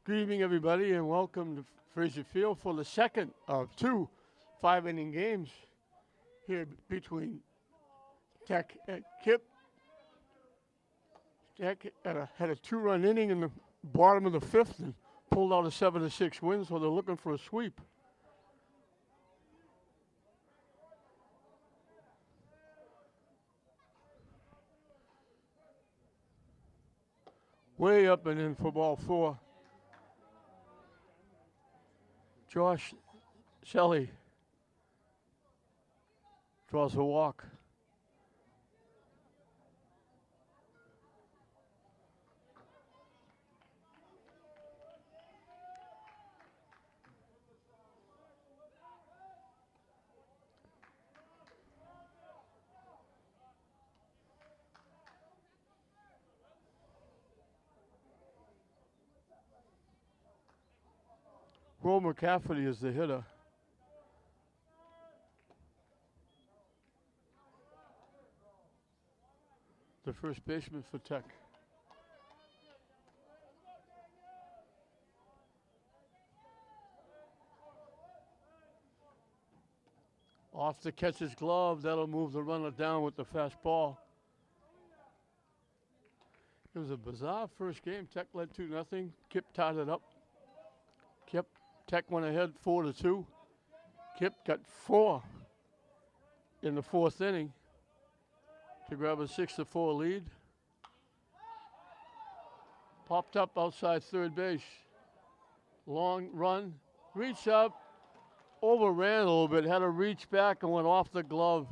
Good evening, everybody, and welcome to Fraser Field for the second of two 5-inning games here between Tech and KIPP. Tech had a 2-run inning in the bottom of the fifth and pulled out a 7-6 win, so they're looking for a sweep. Way up and in for ball 4. Josh Shelley draws a walk. Will McCafferty is the hitter. The first baseman for Tech. Off the catcher's glove, that'll move the runner down with the fastball. It was a bizarre first game. Tech led 2-0. KIPP tied it up. Tech went ahead 4-2. KIPP got 4 in the fourth inning to grab a 6-4 lead. Popped up outside third base. Long run, reached up, overran a little bit, had to reach back and went off the glove.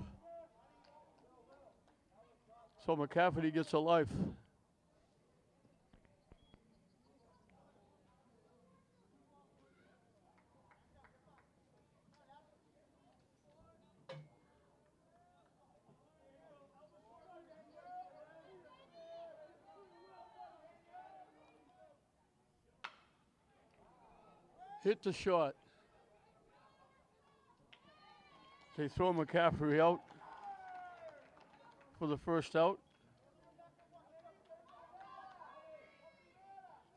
So McCafferty gets a life. Hit the shot. They throw McCafferty out for the first out.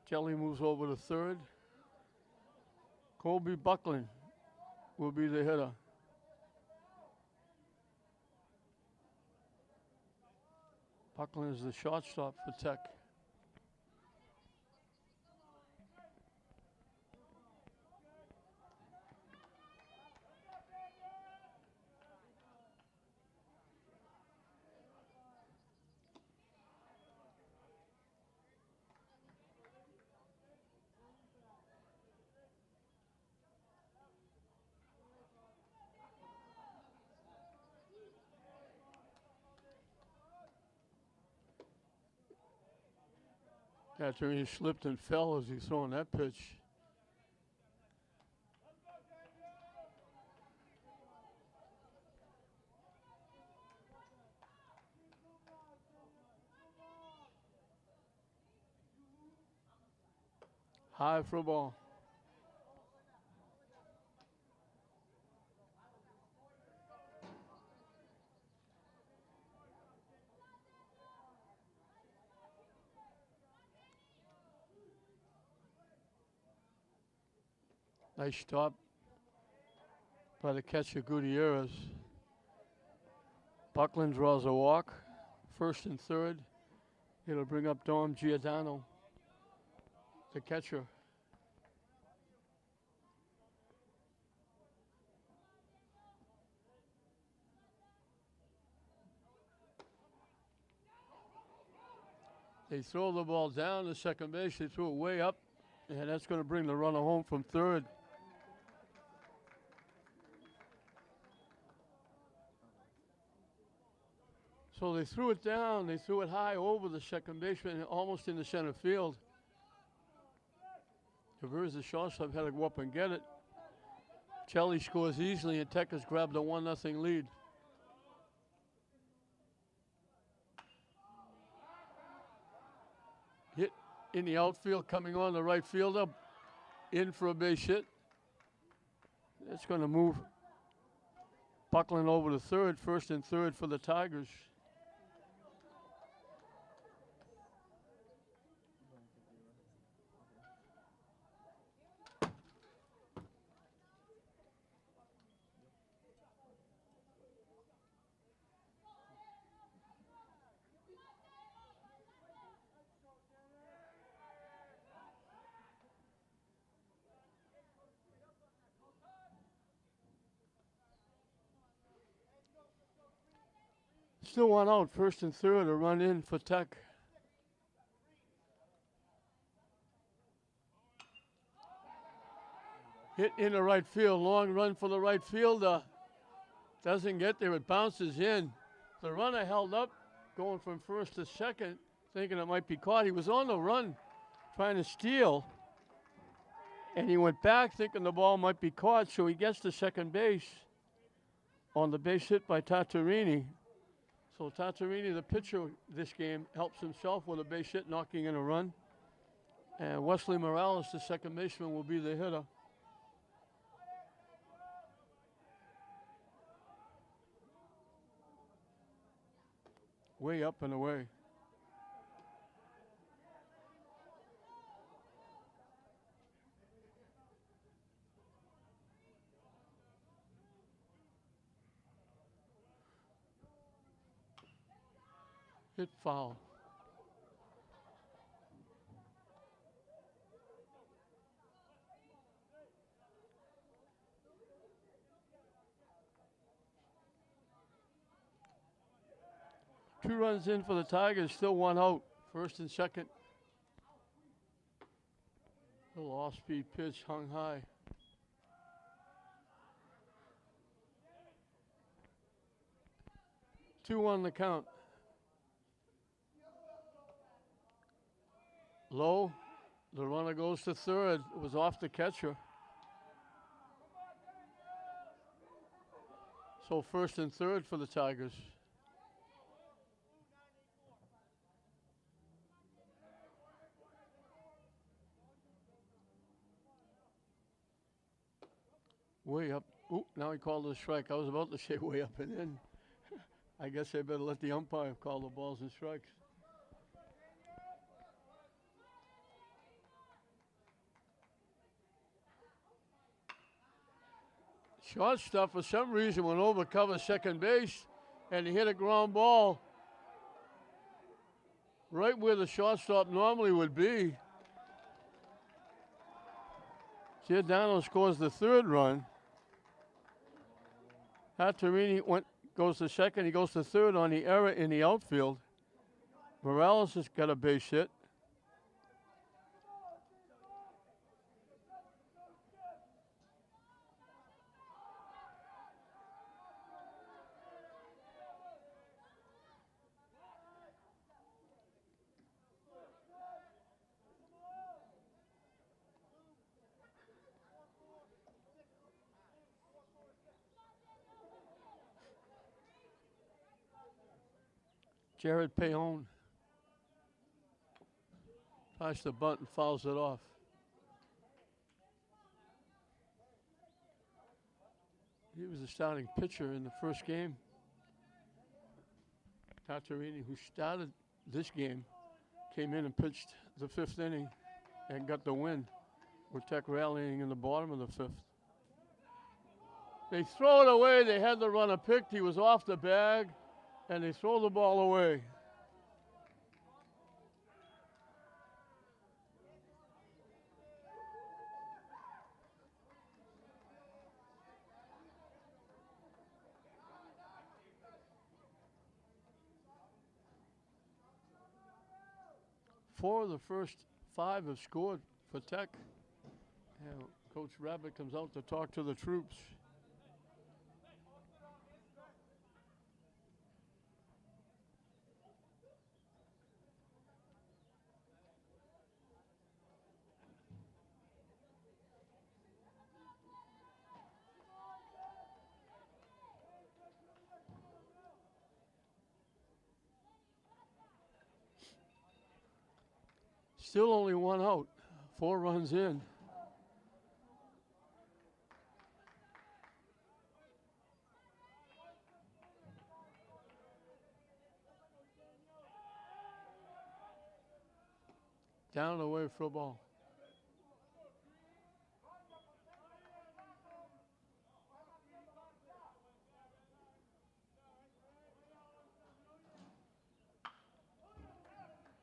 Kelly moves over to third. Colby Buckland will be the hitter. Buckland is the shortstop for Tech. After he slipped and fell as he throwing that pitch. High for a ball. Nice stop by the catcher Gutierrez. Buckland draws a walk, first and third. It'll bring up Dom Giordano, the catcher. They throw the ball down to second base. They threw it way up, and that's going to bring the runner home from third. So they threw it down. They threw it high over the second baseman, almost in the center field. Tavares, the shortstop, had to go up and get it. Kelly scores easily, and Tech has grabbed a 1-0 lead. Hit in the outfield, coming on the right fielder, in for a base hit. It's going to move Buckland over to third, first and third for the Tigers. Still one out, first and third, a run in for Tech. Hit in the right field, long run for the right fielder. Doesn't get there, it bounces in. The runner held up, going from first to second, thinking it might be caught. He was on the run, trying to steal. And he went back thinking the ball might be caught, so he gets to second base on the base hit by Tatarini. So Tatarini, the pitcher this game, helps himself with a base hit, knocking in a run. And Wesley Morales, the second baseman, will be the hitter. Way up and away. Hit foul. Two runs in for the Tigers, still one out, first and second. Little off-speed pitch, hung high. 2-1 the count. Low, the runner goes to third. It was off the catcher. So first and third for the Tigers. Way up. Ooh, now he called it a strike. I was about to say way up and in. I guess I better let the umpire call the balls and strikes. Shortstop, for some reason, went over cover second base, and he hit a ground ball right where the shortstop normally would be. Giordano scores the third run. Hatterini goes to second. He goes to third on the error in the outfield. Morales has got a base hit. Jared Payon tries the bunt and fouls it off. He was the starting pitcher in the first game. Tatarini, who started this game, came in and pitched the fifth inning and got the win, with Tech rallying in the bottom of the fifth. They throw it away. They had the runner picked. He was off the bag. And they throw the ball away. Four of the first five have scored for Tech. And Coach Rabbit comes out to talk to the troops. Still only one out, 4 runs in. Down and away for a ball.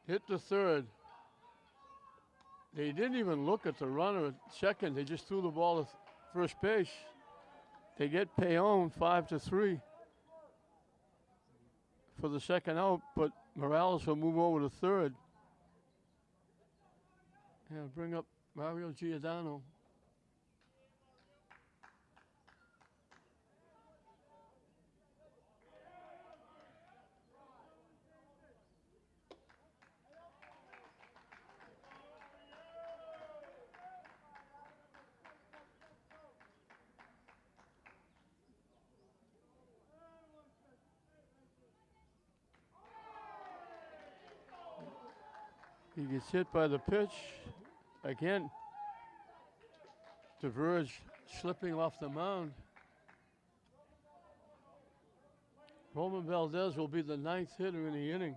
Hit the third. They didn't even look at the runner at second. They just threw the ball to first base. They get Payon 5-3. for the second out, but Morales will move over to third. And bring up Mario Giordano. He gets hit by the pitch. Again, DeVerge slipping off the mound. Roman Valdez will be the 9th hitter in the inning.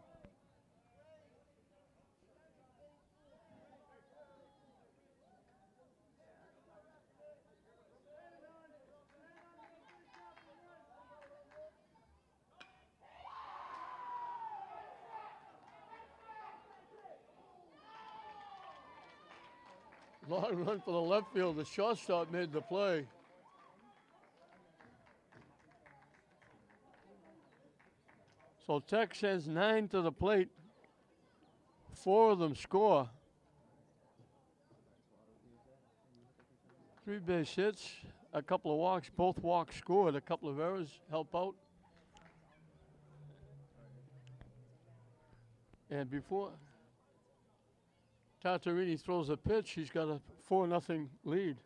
Long run for the left field. The shortstop made the play. So Tech sends 9 to the plate. 4 of them score. 3 base hits, a couple of walks. Both walks scored. A couple of errors help out. And before Tartarini throws a pitch, he's got a 4-0 lead.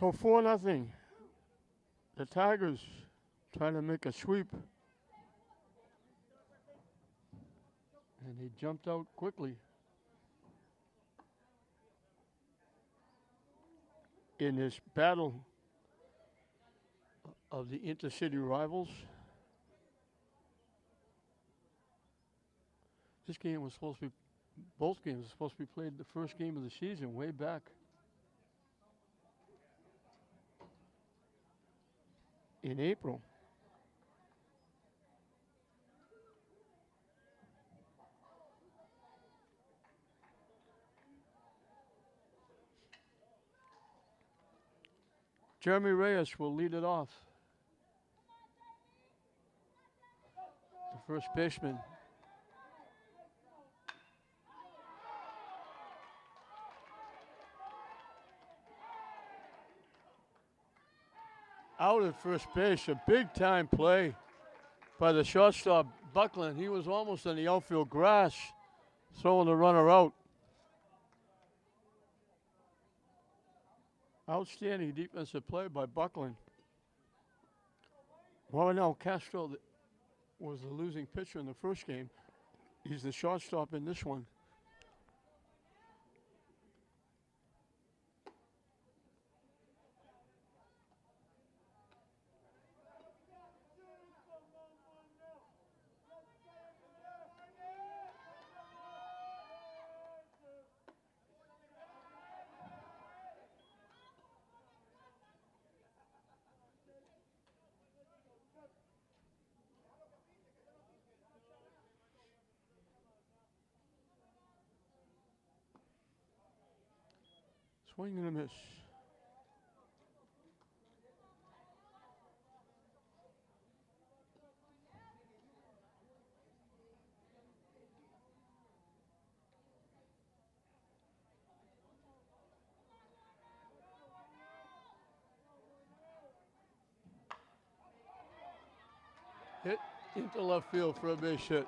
So 4-0. The Tigers trying to make a sweep. And he jumped out quickly. In this battle of the intercity rivals. This game was supposed to be, both games were supposed to be played the first game of the season way back in April. Jeremy Reyes will lead it off. The first baseman. Out at first base, a big time play by the shortstop, Buckland. He was almost in the outfield grass, throwing the runner out. Outstanding defensive play by Buckland. Marinel Castro was the losing pitcher in the first game. He's the shortstop in this one. Swing and a miss. Hit into left field for a base hit.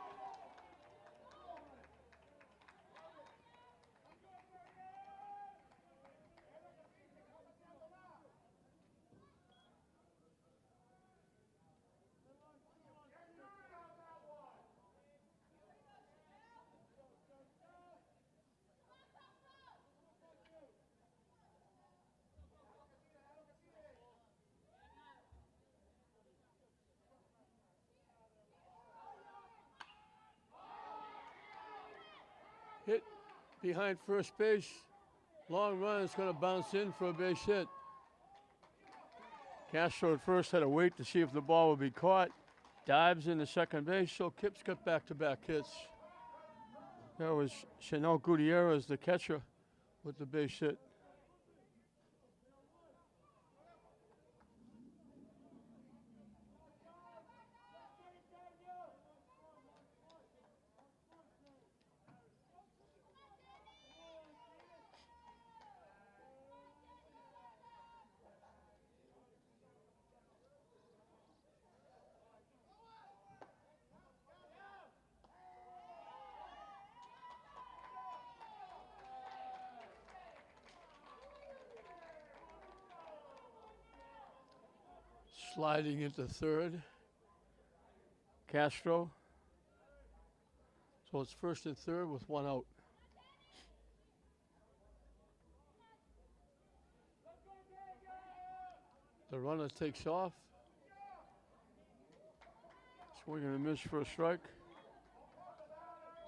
Hit behind first base. Long run, it's going to bounce in for a base hit. Castro at first had to wait to see if the ball would be caught. Dives into second base, so Kipp's got back-to-back hits. That was Chanel Gutierrez, the catcher, with the base hit. Sliding into third, Castro. So it's first and third with one out. The runner takes off. Swing and a miss for a strike.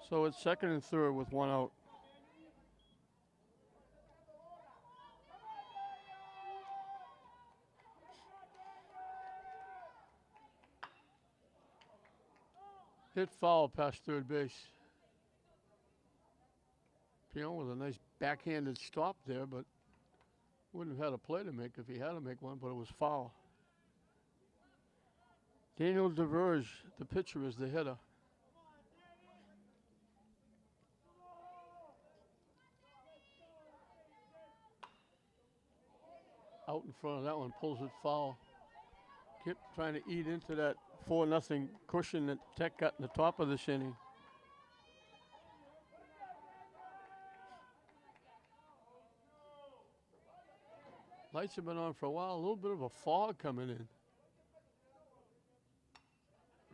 So it's second and third with one out. Hit foul past third base. Peon with a nice backhanded stop there, but wouldn't have had a play to make if he had to make one, but it was foul. Daniel DeVerge, the pitcher, is the hitter. Out in front of that one, pulls it foul. Kipp trying to eat into that 4-0 cushion that Tech got in the top of this inning. Lights have been on for a while. A little bit of a fog coming in.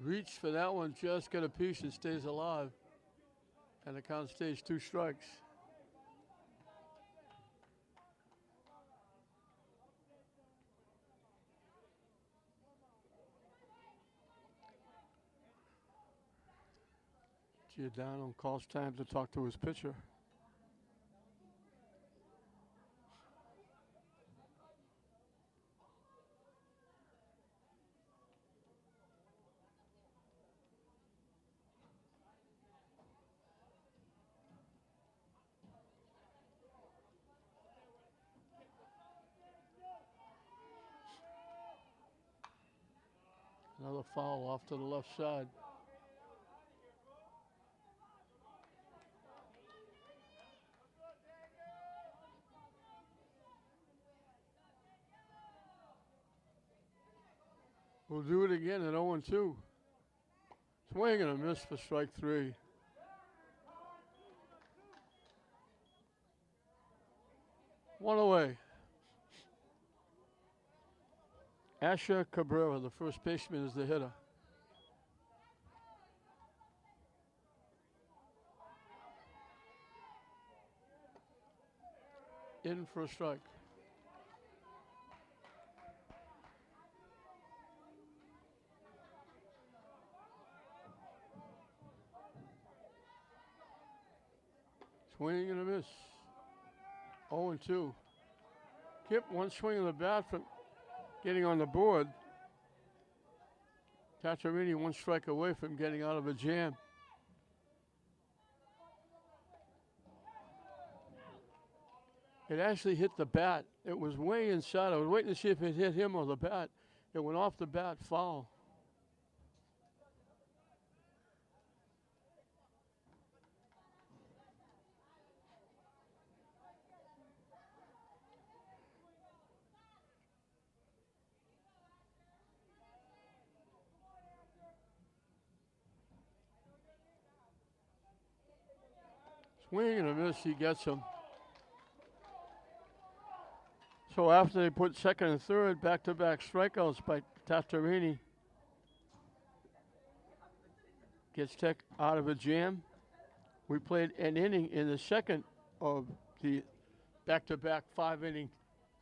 Reach for that one, just got a piece and stays alive. And the count stays 2 strikes. Giordano calls time to talk to his pitcher. Another foul off to the left side. We'll do it again at 0-2. Swing and a miss for strike 3. One away. Asher Cabrera, the first baseman, is the hitter. In for a strike. Swing and a miss. 0-2. Kipp, one swing of the bat from getting on the board. Tatarini, one strike away from getting out of a jam. It actually hit the bat. It was way inside. I was waiting to see if it hit him or the bat. It went off the bat, foul. Swing and a miss, he gets him. So after they put second and third, back-to-back strikeouts by Tatarini. Gets Tech out of a jam. We played an inning in the second of the back-to-back 5-inning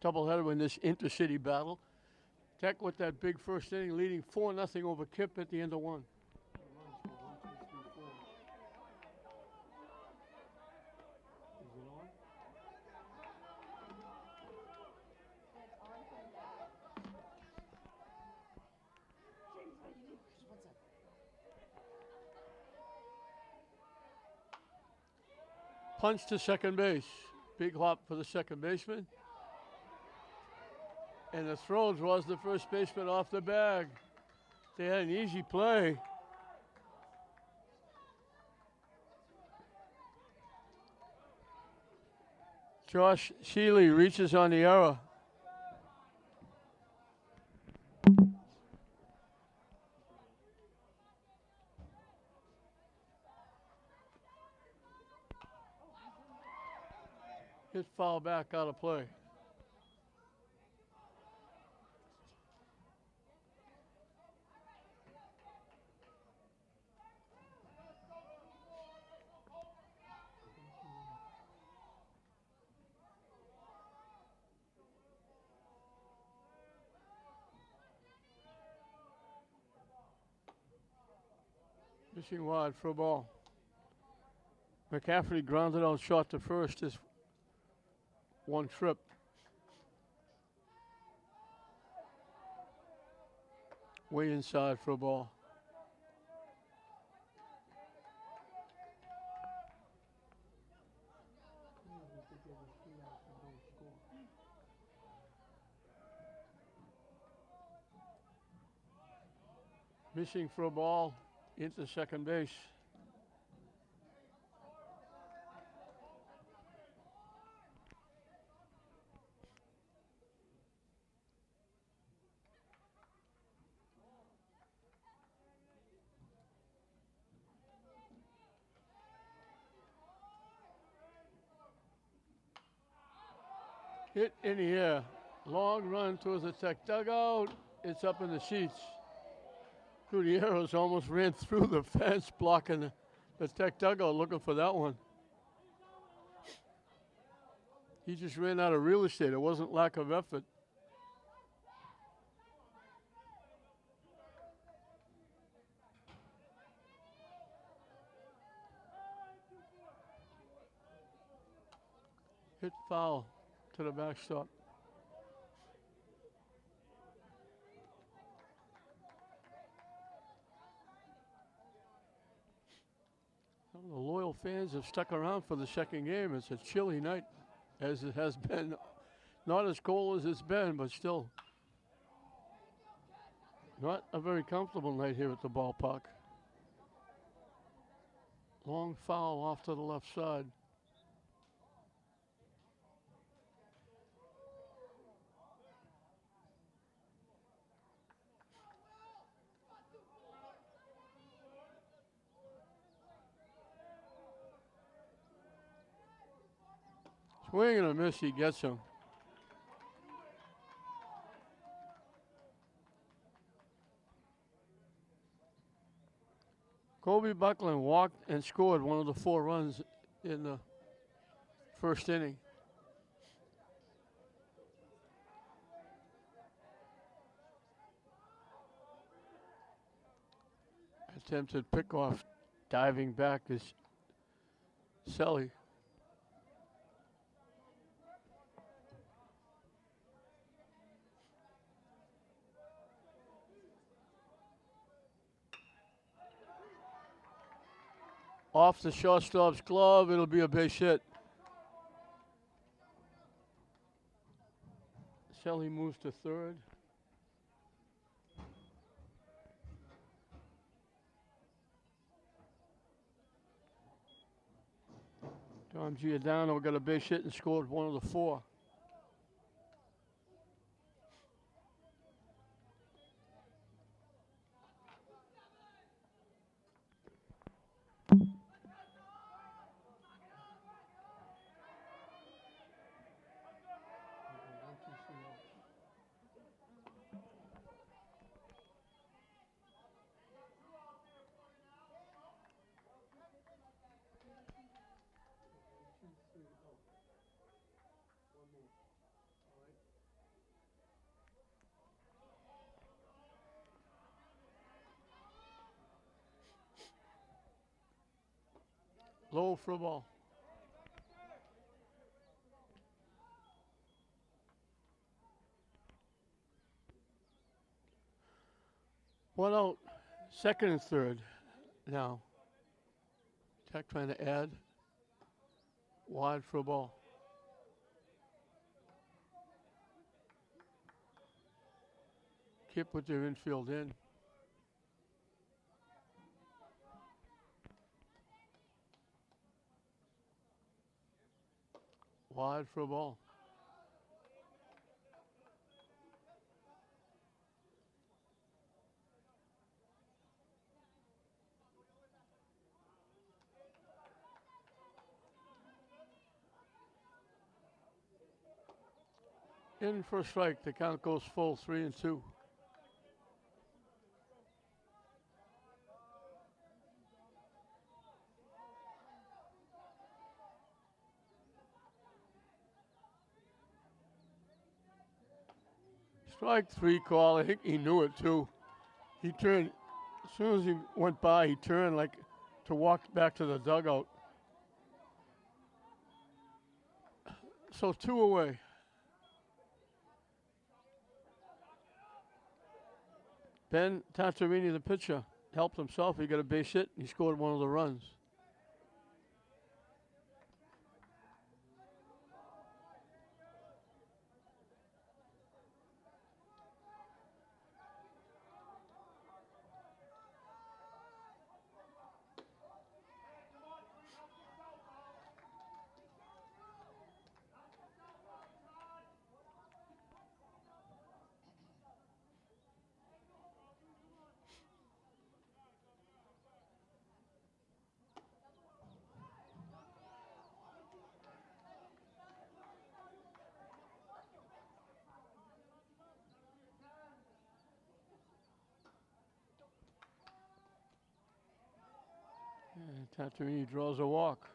doubleheader in this intercity battle. Tech with that big first inning leading 4-0 over KIPP at the end of one. Punch to second base. Big hop for the second baseman. And the throw draws the first baseman off the bag. They had an easy play. Josh Shealy reaches on the error. Hit foul back out of play. Fishing wide for a ball. McCaffrey grounded out short to first. Is one trip. Way inside for a ball. Missing for a ball into second base. Hit in the air. Long run towards the Tech dugout. It's up in the seats. Gutierrez almost ran through the fence blocking the Tech dugout looking for that one. He just ran out of real estate. It wasn't lack of effort. Hit foul to the backstop. Some of the loyal fans have stuck around for the second game. It's a chilly night, as it has been. Not as cold as it's been, but still not a very comfortable night here at the ballpark. Long foul off to the left side. Swing and a miss, he gets him. Kobe Buckland walked and scored one of the 4 runs in the first inning. Attempted pickoff, diving back is Selly. Off the shortstop's glove, it'll be a base hit. Selly moves to third. Don Giordano got a base hit and scored one of the 4. Low for a ball. One out, second and third now. Tech trying to add. Wide for a ball. KIPP with their infield in. Wide for a ball. In for a strike. The count goes full, 3-2. Strike three call. I think he knew it too. He turned, as soon as he went by, he turned like to walk back to the dugout. So 2 away. Ben Tantarini, the pitcher, helped himself. He got a base hit. He scored one of the runs. And Tantarini draws a walk.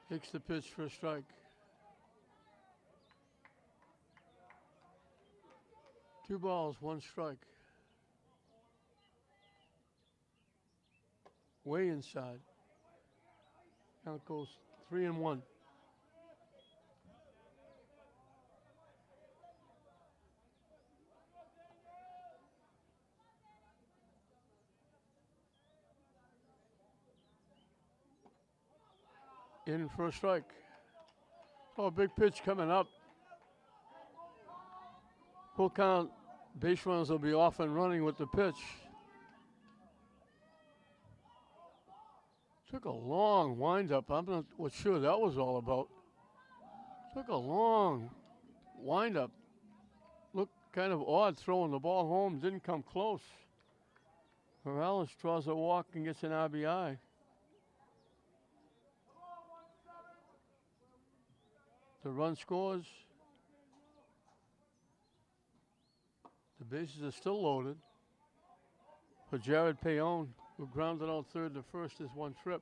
Takes the pitch for a strike. Two balls, one strike. Way inside. Count goes 3-1. In for a strike. Oh, a big pitch coming up. Full count. Base runners will be off and running with the pitch. Took a long windup. I'm not sure that was all about. Took a long windup. Looked kind of odd throwing the ball home. Didn't come close. Morales draws a walk and gets an RBI. The run scores. The bases are still loaded. For Jared Payon, who grounded out third to first, is one trip.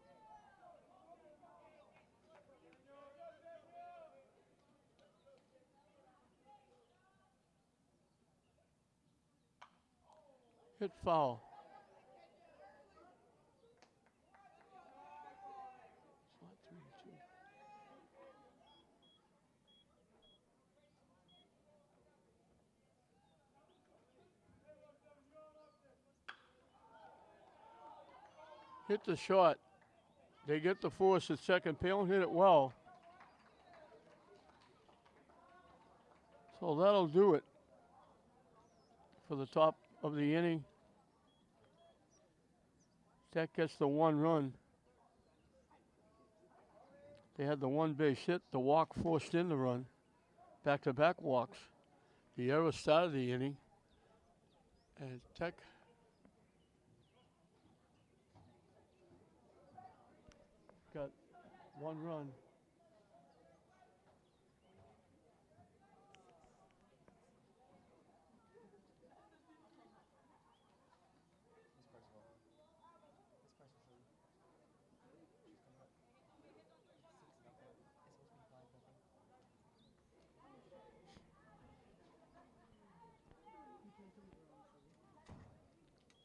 Hit foul. Hit the shot. They get the force at second. Payon hit it well. So that'll do it for the top of the inning. Tech gets the 1 run. They had the 1 base hit, the walk forced in the run. Back-to-back walks. The error started the inning. And Tech got 1 run.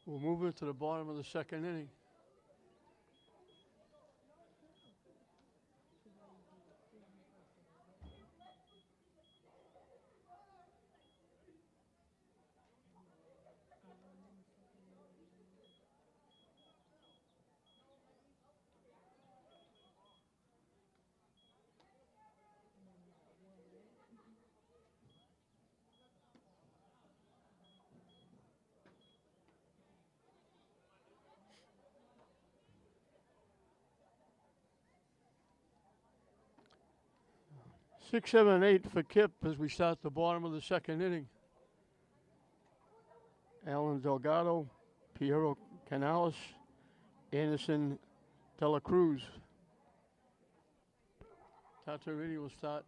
We'll move into the bottom of the 2nd inning. Six, seven, eight for KIPP as we start the bottom of the 2nd inning. Alan Delgado, Piero Canales, Anderson De La Cruz. Tatarini will start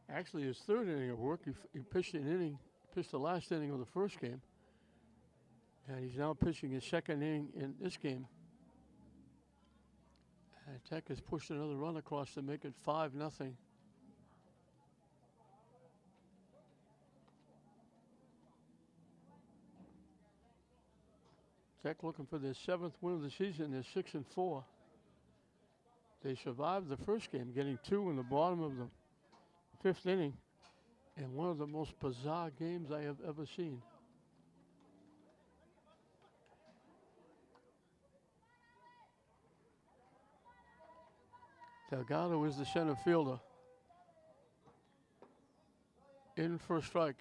actually his 3rd inning of work. He pitched an inning, pitched the last inning of the 1st game. And he's now pitching his 2nd inning in this game. And Tech has pushed another run across to make it 5-0. Tech looking for their 7th win of the season. They're 6-4. They survived the 1st game, getting 2 in the bottom of the 5th inning, and one of the most bizarre games I have ever seen. Delgado is the center fielder. In for a strike.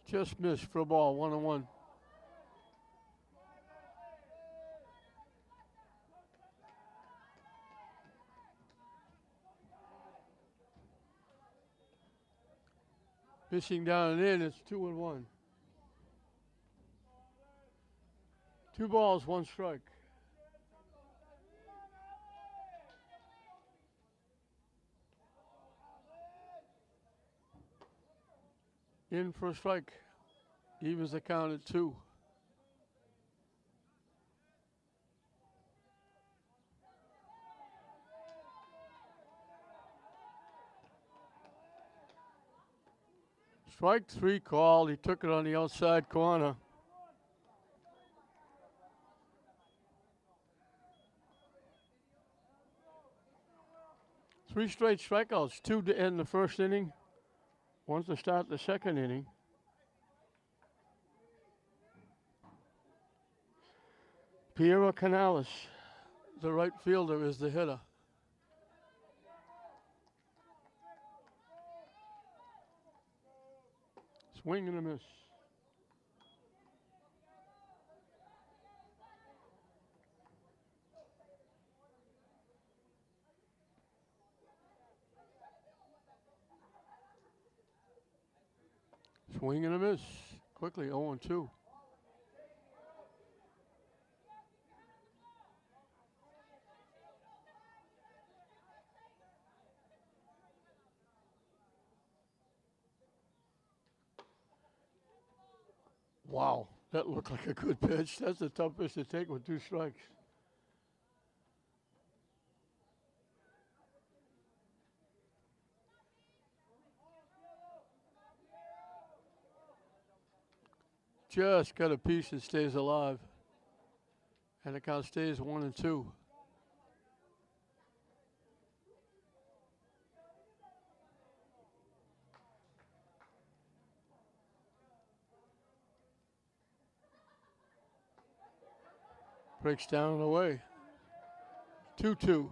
Just missed for a ball, 1-1. Pitching down and in, it's 2-1. 2 balls, 1 strike. In for a strike. Evens the count at 2. Strike 3 call. He took it on the outside corner. Three straight strikeouts, 2 to end the 1st inning, 1 to start the 2nd inning. Piero Canales, the right fielder, is the hitter. Swing and a miss. Swing and a miss. Quickly 0-2. Wow, that looked like a good pitch. That's a tough pitch to take with 2 strikes. Just got a piece and stays alive. And the count stays 1-2. Breaks down and away. 2-2.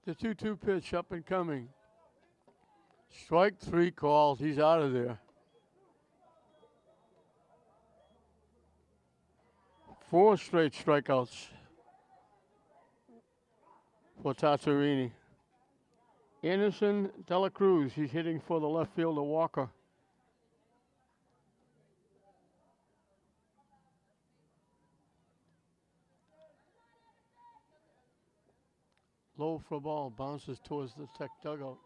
The 2-2 pitch up and coming. Strike 3 called. He's out of there. 4 straight strikeouts for Tazzarini. Anderson De La Cruz, he's hitting for the left fielder Walker. Low for a ball, bounces towards the Tech dugout.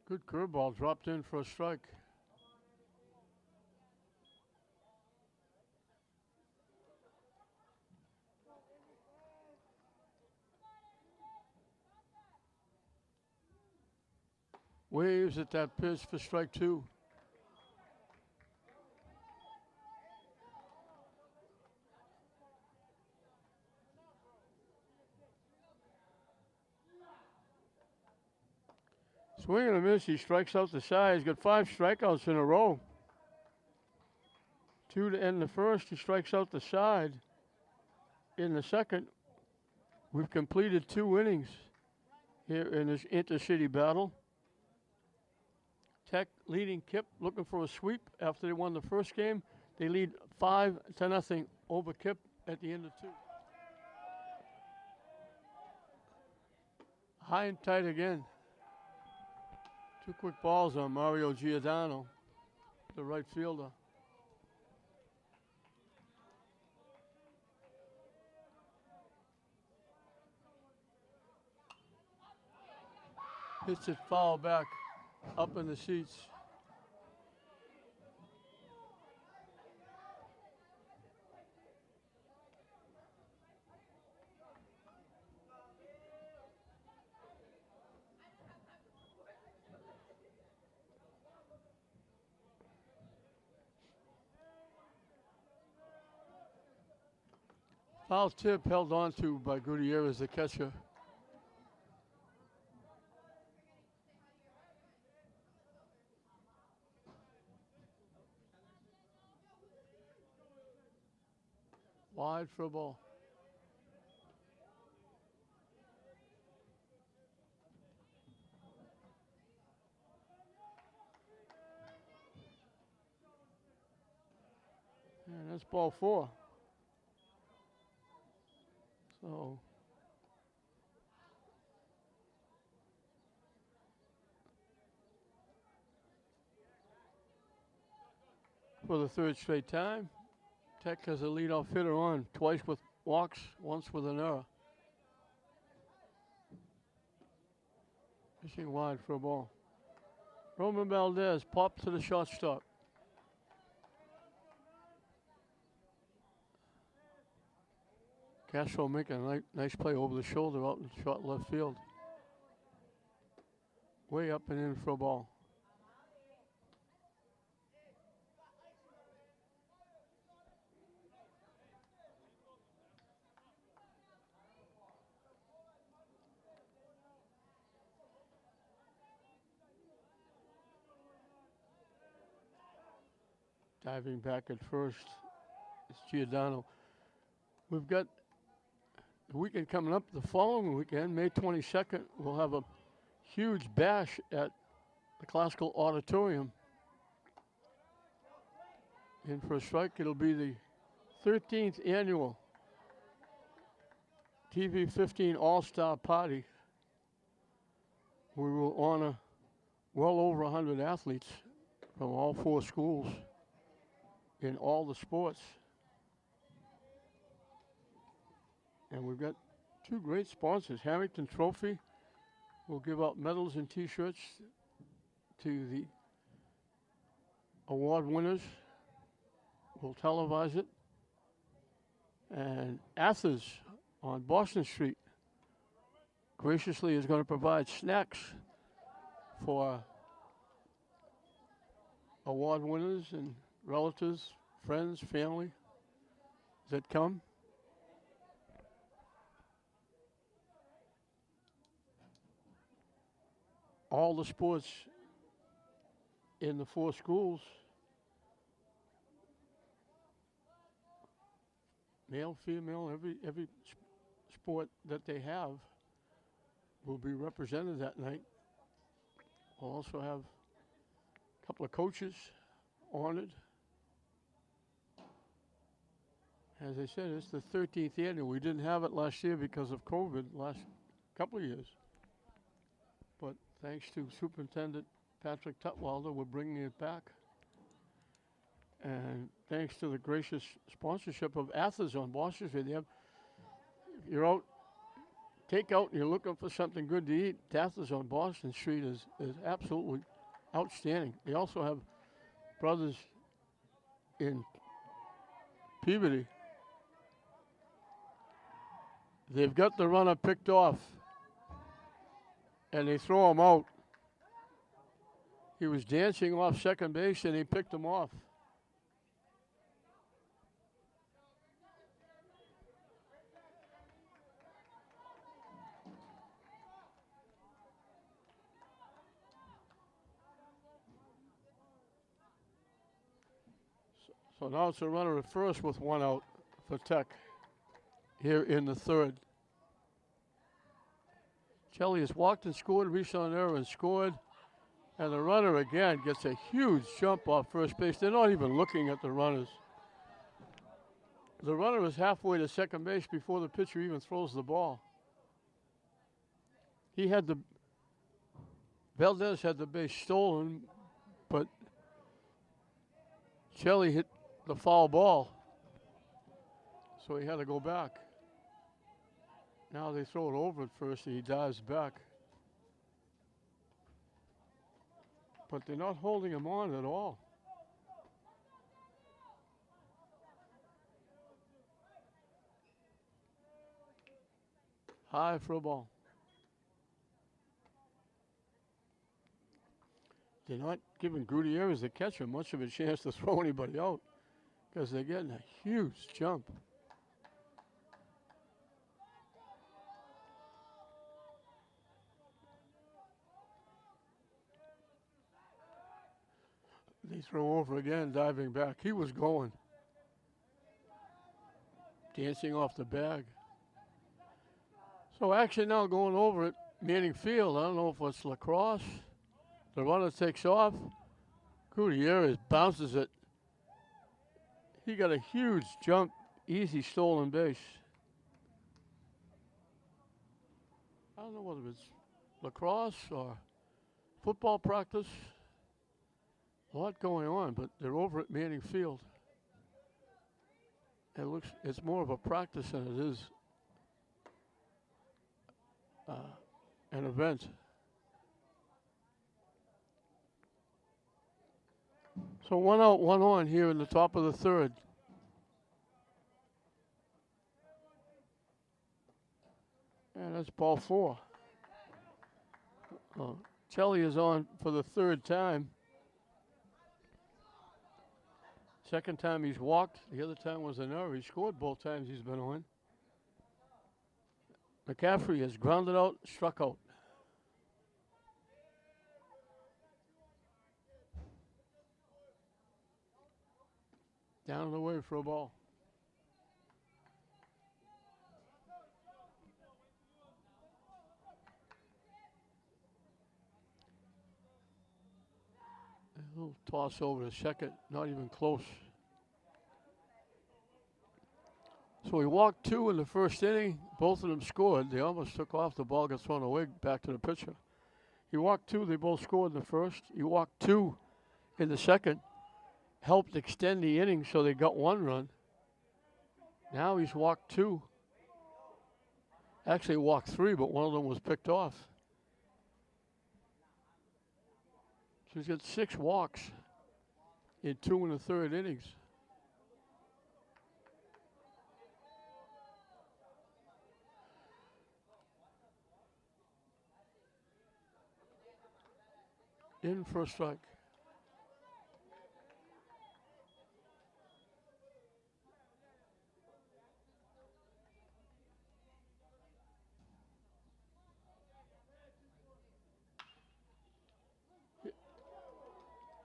Good curveball, dropped in for a strike. Waves at that pitch for strike 2. Swing and a miss, he strikes out the side. He's got 5 strikeouts in a row. 2 to end the first, he strikes out the side. In the second, we've completed 2 innings here in this intercity battle. Tech leading KIPP, looking for a sweep after they won the first game. They lead 5-0 over KIPP at the end of 2. High and tight again. 2 quick balls on Mario Giordano, the right fielder. Hits it foul back up in the seats. Foul tip held on to by Gutierrez, the catcher. Wide for a ball. And that's ball 4. So for the 3rd straight time, Tech has a leadoff hitter on, twice with walks, once with an error. Fishing wide for a ball. Roman Valdez popped to the shortstop. Castro making a nice play over the shoulder out in short left field. Way up and in for a ball. Diving back at first, it's Giordano. We've got the weekend coming up. The following weekend, May 22nd, we'll have a huge bash at the Classical Auditorium. In for a strike, it'll be the 13th annual TV 15 All-Star Party. We will honor well over 100 athletes from all 4 schools in all the sports. And we've got 2 great sponsors. Harrington Trophy will give out medals and T-shirts to the award winners. We'll televise it. And Athens on Boston Street graciously is going to provide snacks for award winners and relatives, friends, family that come. all the sports in the 4 schools, male, female, every sport that they have will be represented that night. We'll also have a couple of coaches honored. As I said, it's the 13th annual. We didn't have it last year because of COVID, last couple of years. But thanks to Superintendent Patrick Tutwalder, we're bringing it back. And thanks to the gracious sponsorship of Atherton Boston Street. You're out, take out, and you're looking for something good to eat. Atherton on Boston Street is absolutely outstanding. They also have brothers in Peabody. They've got the runner picked off, and they throw him out. He was dancing off second base, and they picked him off. So now it's a runner at first with 1 out for Tech here in the 3rd. Kelly has walked and scored, reached on there and scored. And the runner again gets a huge jump off first base. They're not even looking at the runners. The runner is halfway to second base before the pitcher even throws the ball. Valdez had the base stolen, but Kelly hit the foul ball, so he had to go back. Now they throw it over at first, and he dives back. But they're not holding him on at all. High for a ball. They're not giving Gutierrez, the catcher, much of a chance to throw anybody out because they're getting a huge jump. They throw over again, diving back. He was going. Dancing off the bag. So action now going over at Manning Field. I don't know if it's lacrosse. The runner takes off. Gutierrez bounces it. He got a huge jump, easy stolen base. I don't know whether it's lacrosse or football practice. A lot going on, but they're over at Manning Field. It's more of a practice than it is an event. So 1 out, 1 on here in the top of the 3rd. And that's ball 4. Kelly is on for the 3rd time. Second time he's walked. The other time was an error. He scored both times he's been on. McCaffrey has grounded out, struck out. Down the way for a ball. A little toss over to second, not even close. So he walked 2 in the first inning. Both of them scored. They almost took off. The ball got thrown away back to the pitcher. He walked 2. They both scored in the first. He walked 2 in the second. Helped extend the inning so they got 1 run. Now he's walked 2. Actually walked 3, but one of them was picked off. So he's got 6 walks in 2 and a third innings. In for a strike.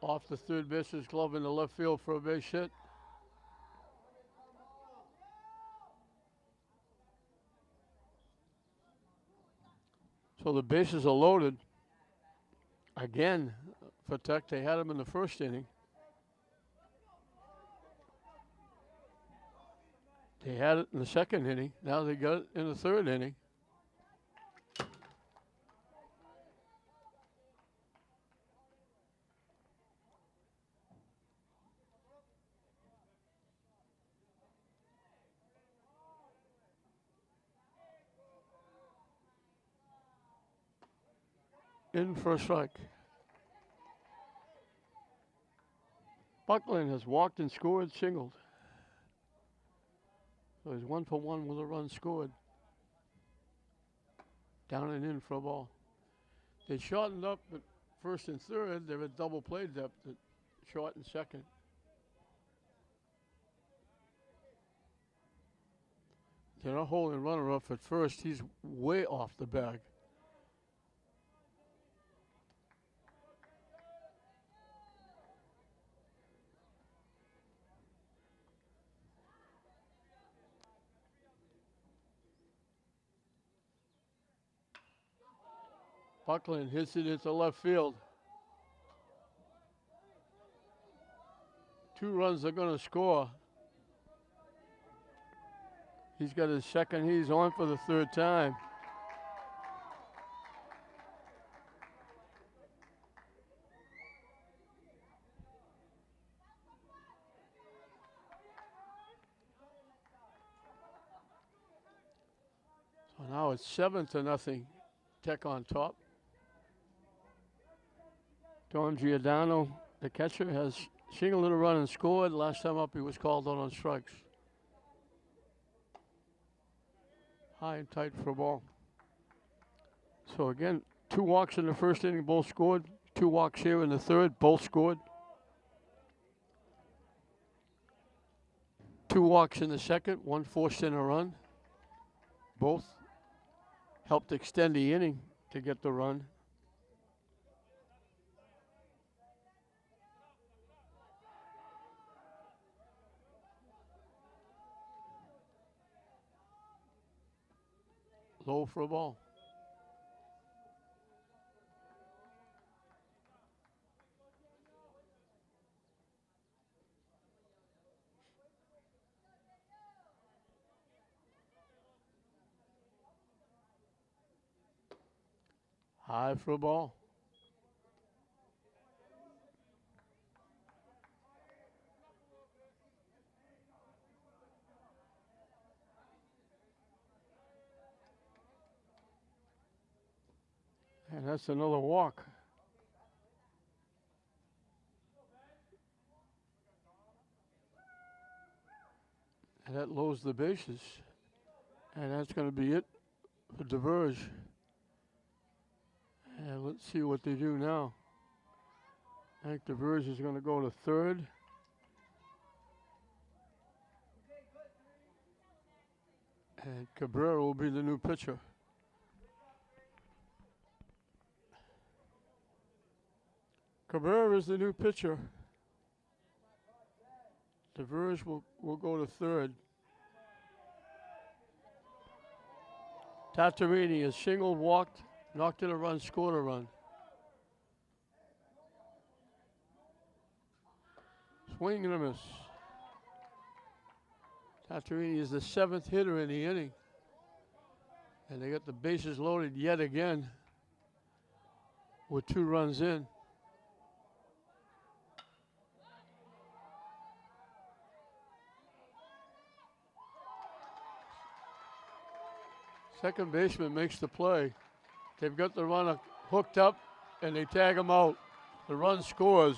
Off the third baseman's glove in the left field for a base hit. So the bases are loaded. Again, for Tech, they had him in the first inning. They had it in the second inning. Now they got it in the third inning. In for a strike. Buckland has walked and scored, singled. So he's 1 for 1 with a run scored. Down and in for a ball. They shortened up at first and third. They're at double play depth at short and second. They're not holding runner up at first. He's way off the bag. Buckland hits it into left field. 2 runs are going to score. He's got his second. He's on for the third time. So now it's 7-0. Tech on top. Don Giordano, the catcher, has singled in a run and scored. Last time up, he was called out on strikes. High and tight for a ball. So again, 2 walks in the first inning, both scored. 2 walks here in the third, both scored. 2 walks in the second, 1 forced in a run. Both helped extend the inning to get the run. Low for a ball. High for a ball. And that's another walk. And that lowers the bases. And that's going to be it for DeVerge. And let's see what they do now. I think DeVerge is going to go to third. And Cabrera will be the new pitcher. Cabrera is the new pitcher. DeVerge will go to third. Tatarini has singled, walked, knocked in a run, scored a run. Swing and a miss. Tatarini is the 7th hitter in the inning. And they got the bases loaded yet again with 2 runs in. Second baseman makes the play. They've got the runner hooked up, and they tag him out. The run scores.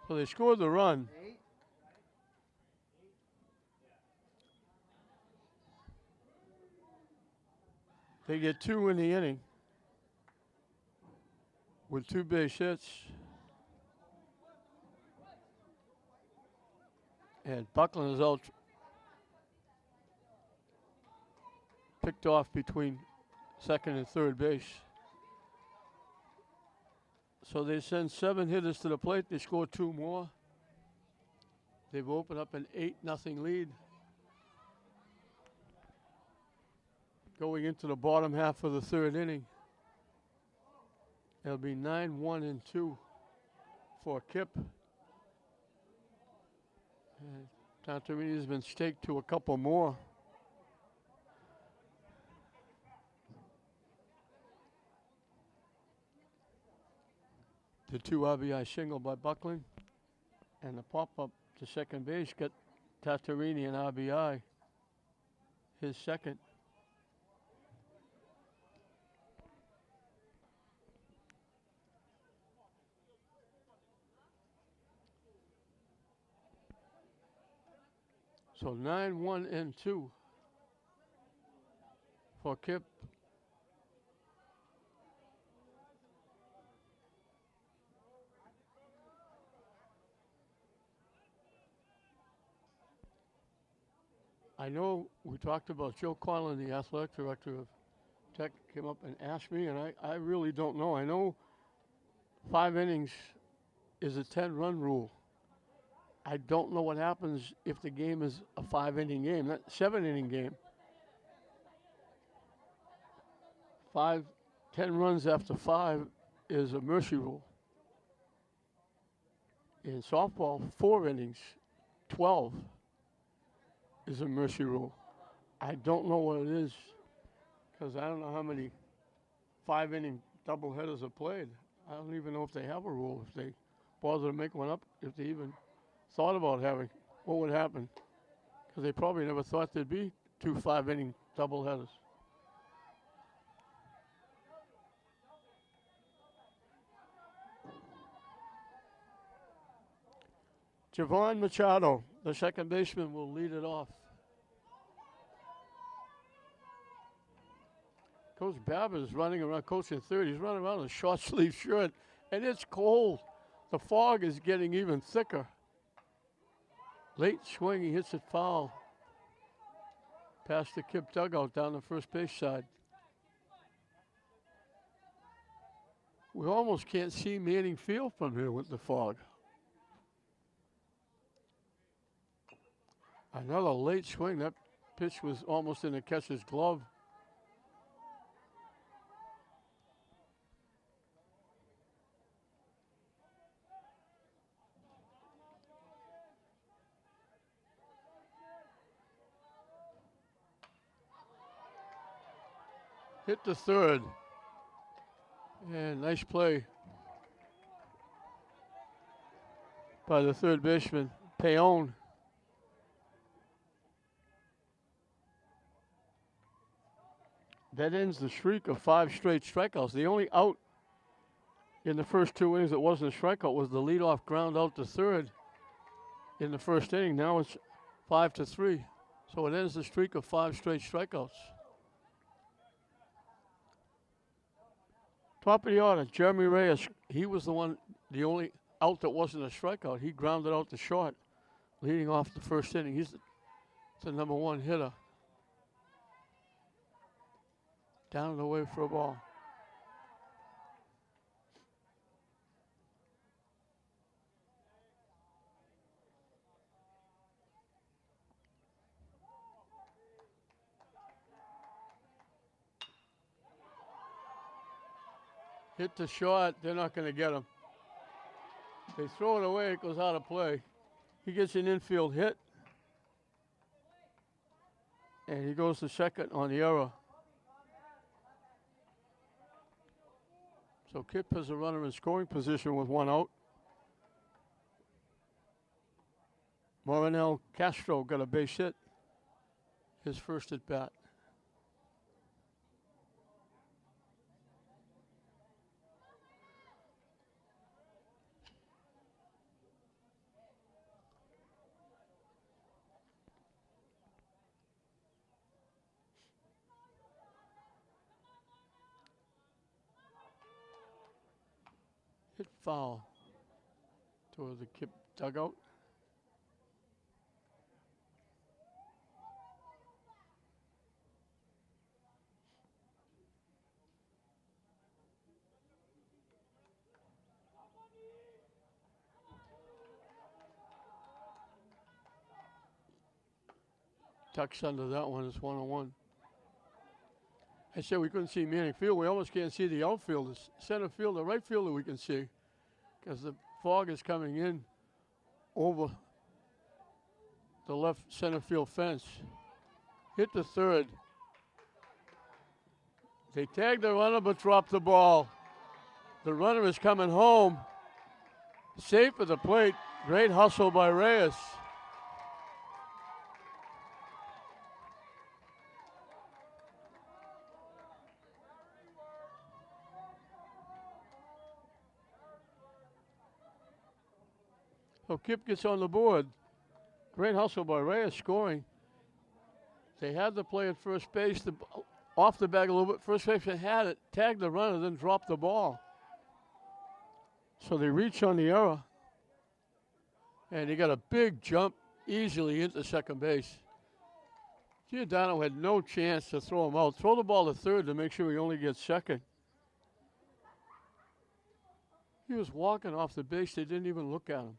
So they scored the run. They get 2 in the inning with 2 base hits. And Buckland is out, picked off between second and third base. So they send 7 hitters to the plate. They score 2 more. They've opened up an 8-0 lead. Going into the bottom half of the third inning. It'll be 9-1-2 for KIPP. And Tantarini has been staked to a couple more. The 2 RBI single by Buckland. And the pop-up to second base got Tantarini an RBI. His second. So 9-1-2 for KIPP. I know we talked about Joe Conlon, the athletic director of Tech, came up and asked me, and I really don't know. I know 5 innings is a 10-run rule. I don't know what happens if the game is a 5-inning game, not 7-inning game. 10 runs after 5 is a mercy rule. In softball, 4 innings, 12 is a mercy rule. I don't know what it is because I don't know how many 5-inning doubleheaders are played. I don't even know if they have a rule, if they bother to make one up, if they even thought about having, what would happen? Because they probably never thought there'd be 2 5-inning doubleheaders. Javon Machado, the second baseman, will lead it off. Coach Babbitt is running around, coaching third. He's running around in a short sleeve shirt, and it's cold. The fog is getting even thicker. Late swing, he hits it foul. Past the KIPP dugout down the first base side. We almost can't see Manning Field from here with the fog. Another late swing. That pitch was almost in the catcher's glove. Hit the third. And nice play by the third baseman, Payon. That ends the streak of 5 straight strikeouts. The only out in the first 2 innings that wasn't a strikeout was the leadoff ground out to third in the first inning. Now it's 5-3. So it ends the streak of 5 straight strikeouts. Top of the order, Jeremy Reyes. He was the only out that wasn't a strikeout. He grounded out to short, leading off the first inning. He's the number 1 hitter. Down and away for a ball. Hit the short, they're not going to get him. They throw it away, it goes out of play. He gets an infield hit. And he goes to second on the error. So KIPP has a runner in scoring position with 1 out. Morinel Castro got a base hit. His first at bat. Hit foul toward the KIPP dugout. Tucks under that one. It's 1-1. I said we couldn't see Manning Field. We almost can't see the outfielders. Center field, the right fielder we can see because the fog is coming in over the left center field fence. Hit the third. They tagged the runner but dropped the ball. The runner is coming home. Safe at the plate. Great hustle by Reyes. So KIPP gets on the board. Great hustle by Reyes scoring. They had the play at first base, off the bag a little bit. First baseman had it, tagged the runner, then dropped the ball. So they reach on the error. And he got a big jump easily into second base. Giordano had no chance to throw him out. Throw the ball to third to make sure he only gets second. He was walking off the base. They didn't even look at him.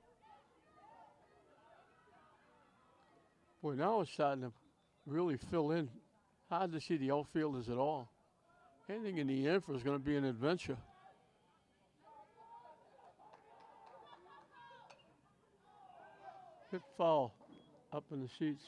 Boy, now it's starting to really fill in. Hard to see the outfielders at all. Anything in the infield is going to be an adventure. Hit foul up in the seats.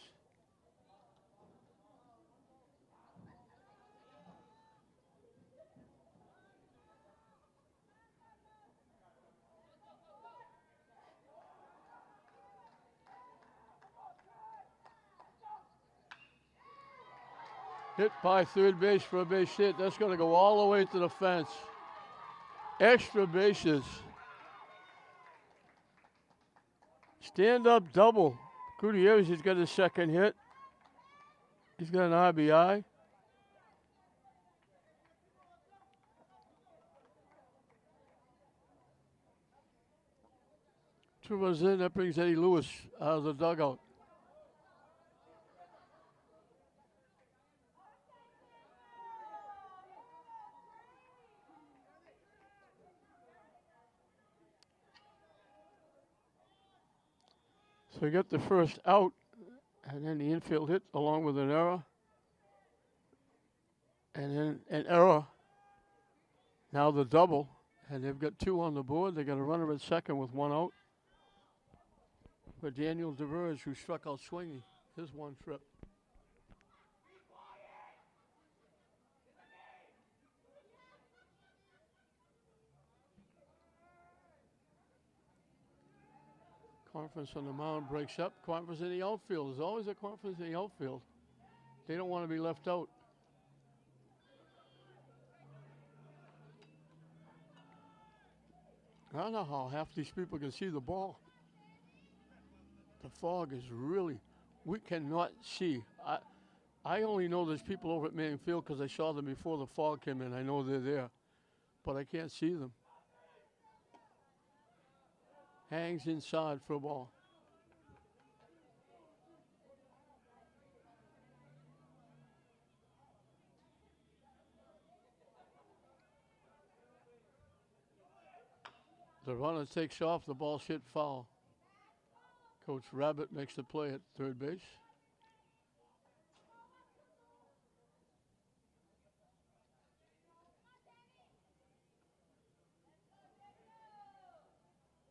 Hit by third base for a base hit. That's going to go all the way to the fence. Extra bases. Stand-up double. Gutierrez has got his second hit. He's got an RBI. Two runs in. That brings Eddie Lewis out of the dugout. So he got the first out, and then the infield hit along with an error. And then an error. Now the double, and they've got two on the board. They got a runner at second with one out. For Daniel DeVerge, who struck out swinging his one trip. Conference on the mound breaks up. Conference in the outfield. There's always a conference in the outfield. They don't want to be left out. I don't know how half these people can see the ball. The fog is really, we cannot see. I only know there's people over at Manning Field because I saw them before the fog came in. I know they're there, but I can't see them. Hangs inside for a ball. The runner takes off, the ball's hit foul. Coach Rabbit makes the play at third base.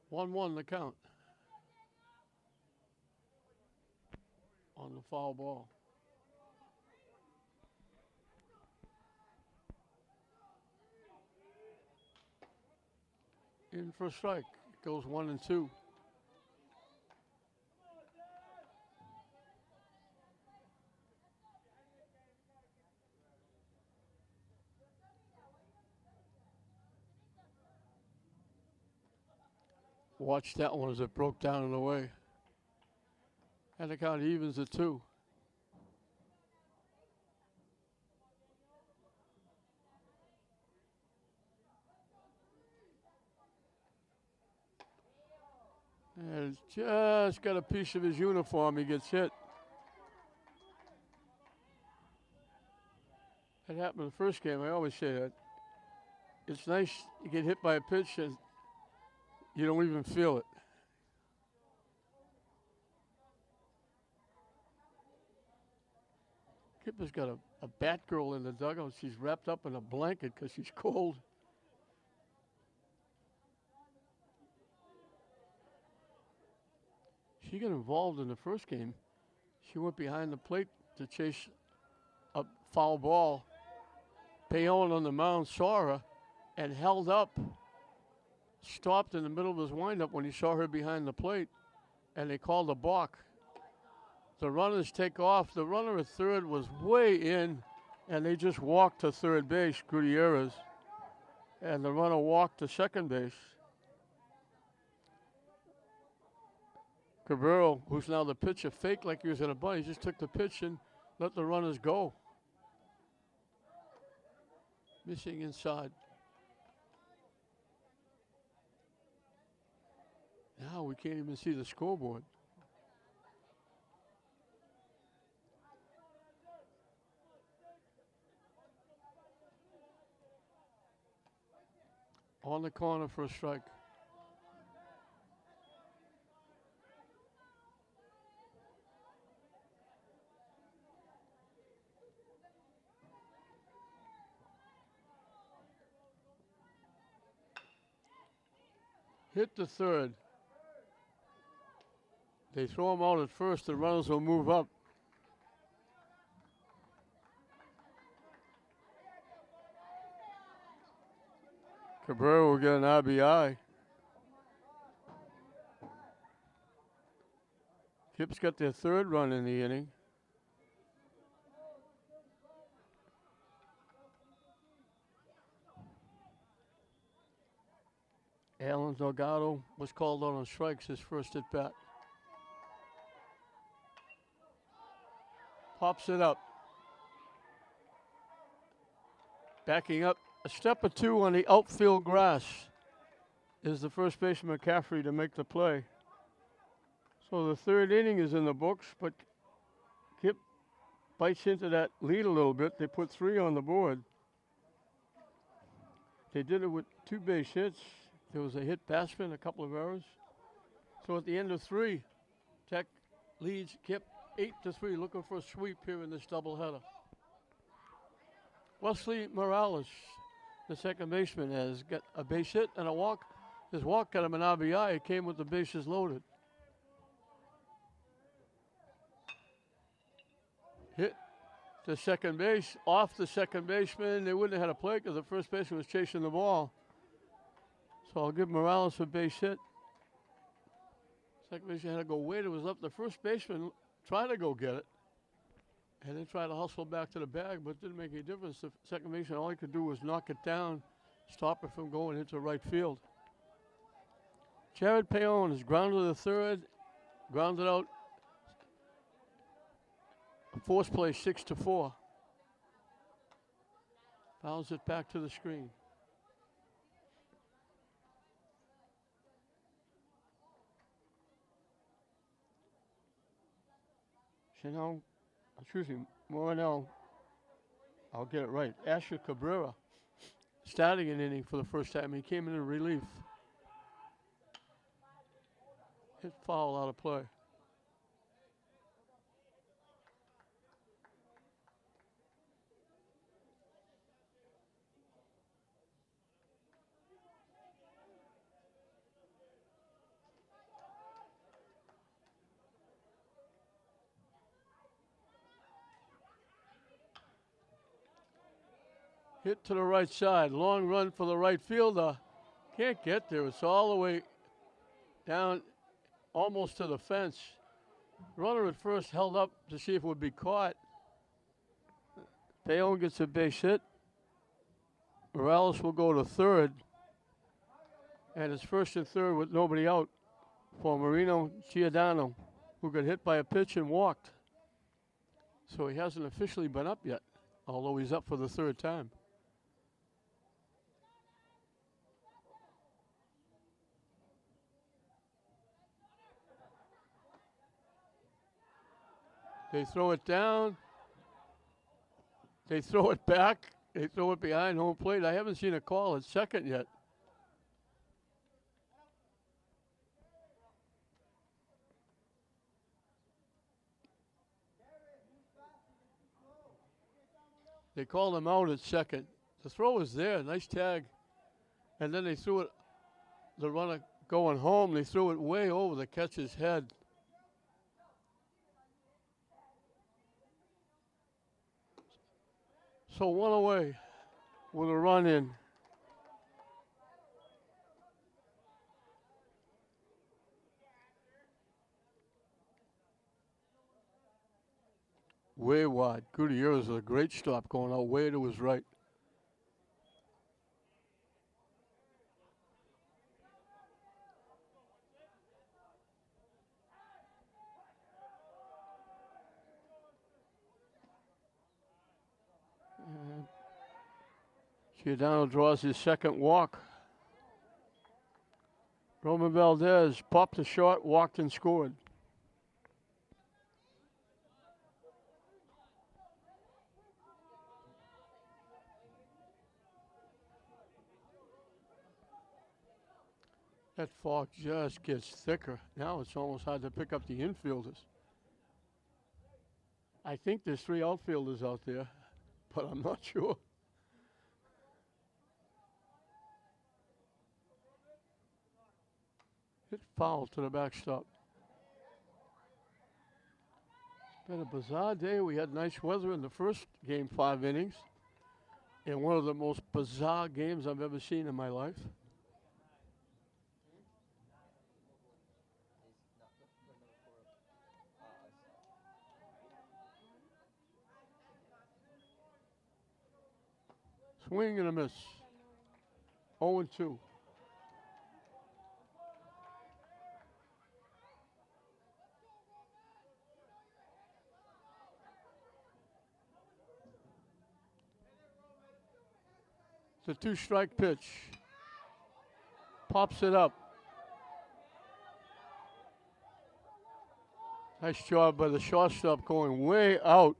One the count on the foul ball. In for a strike. It goes 1-2. Watch that one as it broke down and away. And the count evens at 2. And just got a piece of his uniform. He gets hit. That happened in the first game. I always say that. It's nice you get hit by a pitch and you don't even feel it. Kip has got a bat girl in the dugout. She's wrapped up in a blanket because she's cold. She got involved in the first game. She went behind the plate to chase a foul ball. Payon on the mound saw her and held up, stopped in the middle of his windup when he saw her behind the plate, and they called a balk. The runners take off. The runner at third was way in, and they just walked to third base, Gutierrez, and the runner walked to second base. Cabrero, who's now the pitcher, faked like he was in a bunt. He just took the pitch and let the runners go. Missing inside. Now we can't even see the scoreboard. On the corner for a strike. Hit the third. They throw him out at first. The runners will move up. Cabrera will get an RBI. Kipp's got their third run in the inning. Alan Delgado was called out on strikes his first at bat. Pops it up. Backing up a step or two on the outfield grass is the first baseman McCaffrey to make the play. So the third inning is in the books, but Kipp bites into that lead a little bit. They put 3 on the board. They did it with 2 base hits. There was a hit batsman, a couple of errors. So at the end of 3, Tech leads Kipp 8-3, looking for a sweep here in this doubleheader. Wesley Morales, the second baseman, has got a base hit and a walk. His walk got him an RBI. It came with the bases loaded. Hit to second base, off the second baseman. They wouldn't have had a play because the first baseman was chasing the ball. So I'll give Morales a base hit. Second baseman had to go wait. It was up. The first baseman tried to go get it and then tried to hustle back to the bag, but it didn't make any difference. The second baseman, all he could do was knock it down, stop it from going into right field. Jared Payon is grounded to the third, grounded out. Force play 6-4. Fouls it back to the screen. Chanel, Morinel, I'll get it right. Asher Cabrera starting an inning for the first time. He came in relief. Hit foul out of play. Hit to the right side. Long run for the right fielder. Can't get there. It's all the way down almost to the fence. Runner at first held up to see if it would be caught. Payon gets a base hit. Morales will go to third. And it's first and third with nobody out for Marino Giordano, who got hit by a pitch and walked. So he hasn't officially been up yet, although he's up for the third time. They throw it down. They throw it back. They throw it behind home plate. I haven't seen a call at second yet. They called him out at second. The throw was there, nice tag. And then they threw it, the runner going home, they threw it way over the catcher's head. So one away with a run in. Way wide. Gutierrez with a great stop going out way to his right. Giordano draws his second walk. Roman Valdez popped a shot, walked and scored. That fog just gets thicker. Now it's almost hard to pick up the infielders. I think there's 3 outfielders out there, but I'm not sure. Hit foul to the backstop. Been a bizarre day. We had nice weather in the first game, 5 innings. And one of the most bizarre games I've ever seen in my life. Swing and a miss. 0-2. It's a 2-strike pitch. Pops it up. Nice job by the shortstop going way out.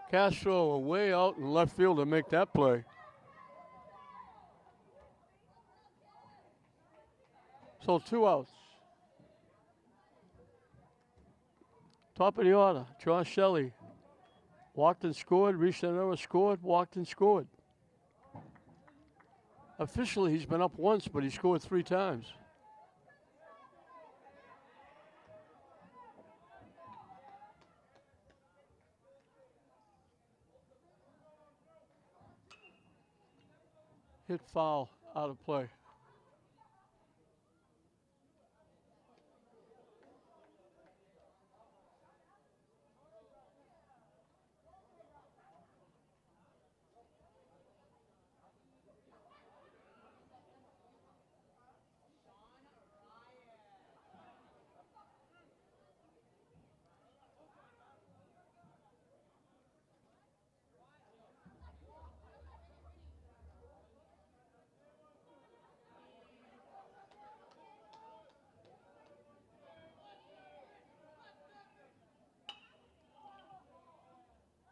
Castro way out in left field to make that play. So 2 outs. Top of the order, Josh Shelley. Walked and scored, reached an error, scored, walked and scored. Officially, he's been up once, but he scored 3 times. Hit foul, out of play.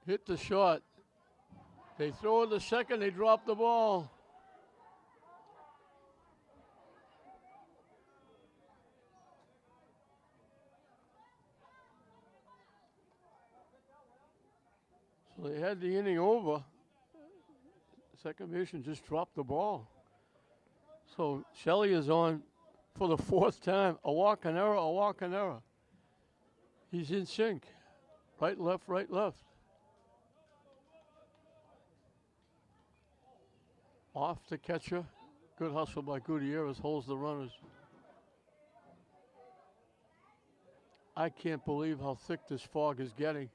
Hit the shot. They throw it to second, they drop the ball. So they had the inning over. Second baseman just dropped the ball. So Shelley is on for the 4th time. A walk, an error, a walk, an error. He's in sync. Right, left, right, left. Off the catcher. Good hustle by Gutierrez, holds the runners. I can't believe how thick this fog is getting.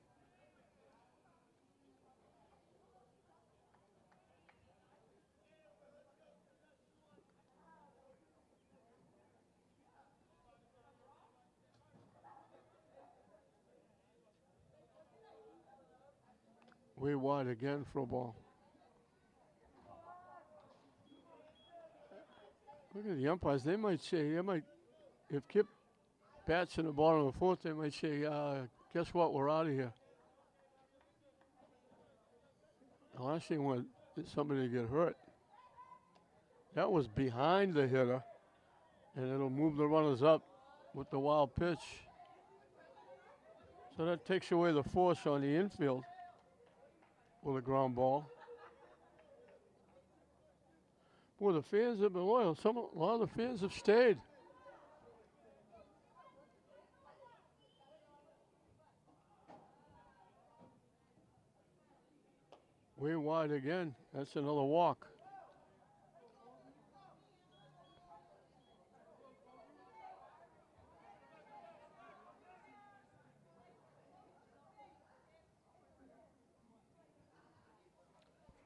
Way wide again for a ball. Look at the umpires. They might say, if Kip bats in the bottom of the 4th, they might say, guess what, we're out of here. The last thing was somebody to get hurt. That was behind the hitter, and it'll move the runners up with the wild pitch. So that takes away the force on the infield. with a ground ball. Boy, the fans have been loyal. A lot of the fans have stayed. Way wide again. That's another walk.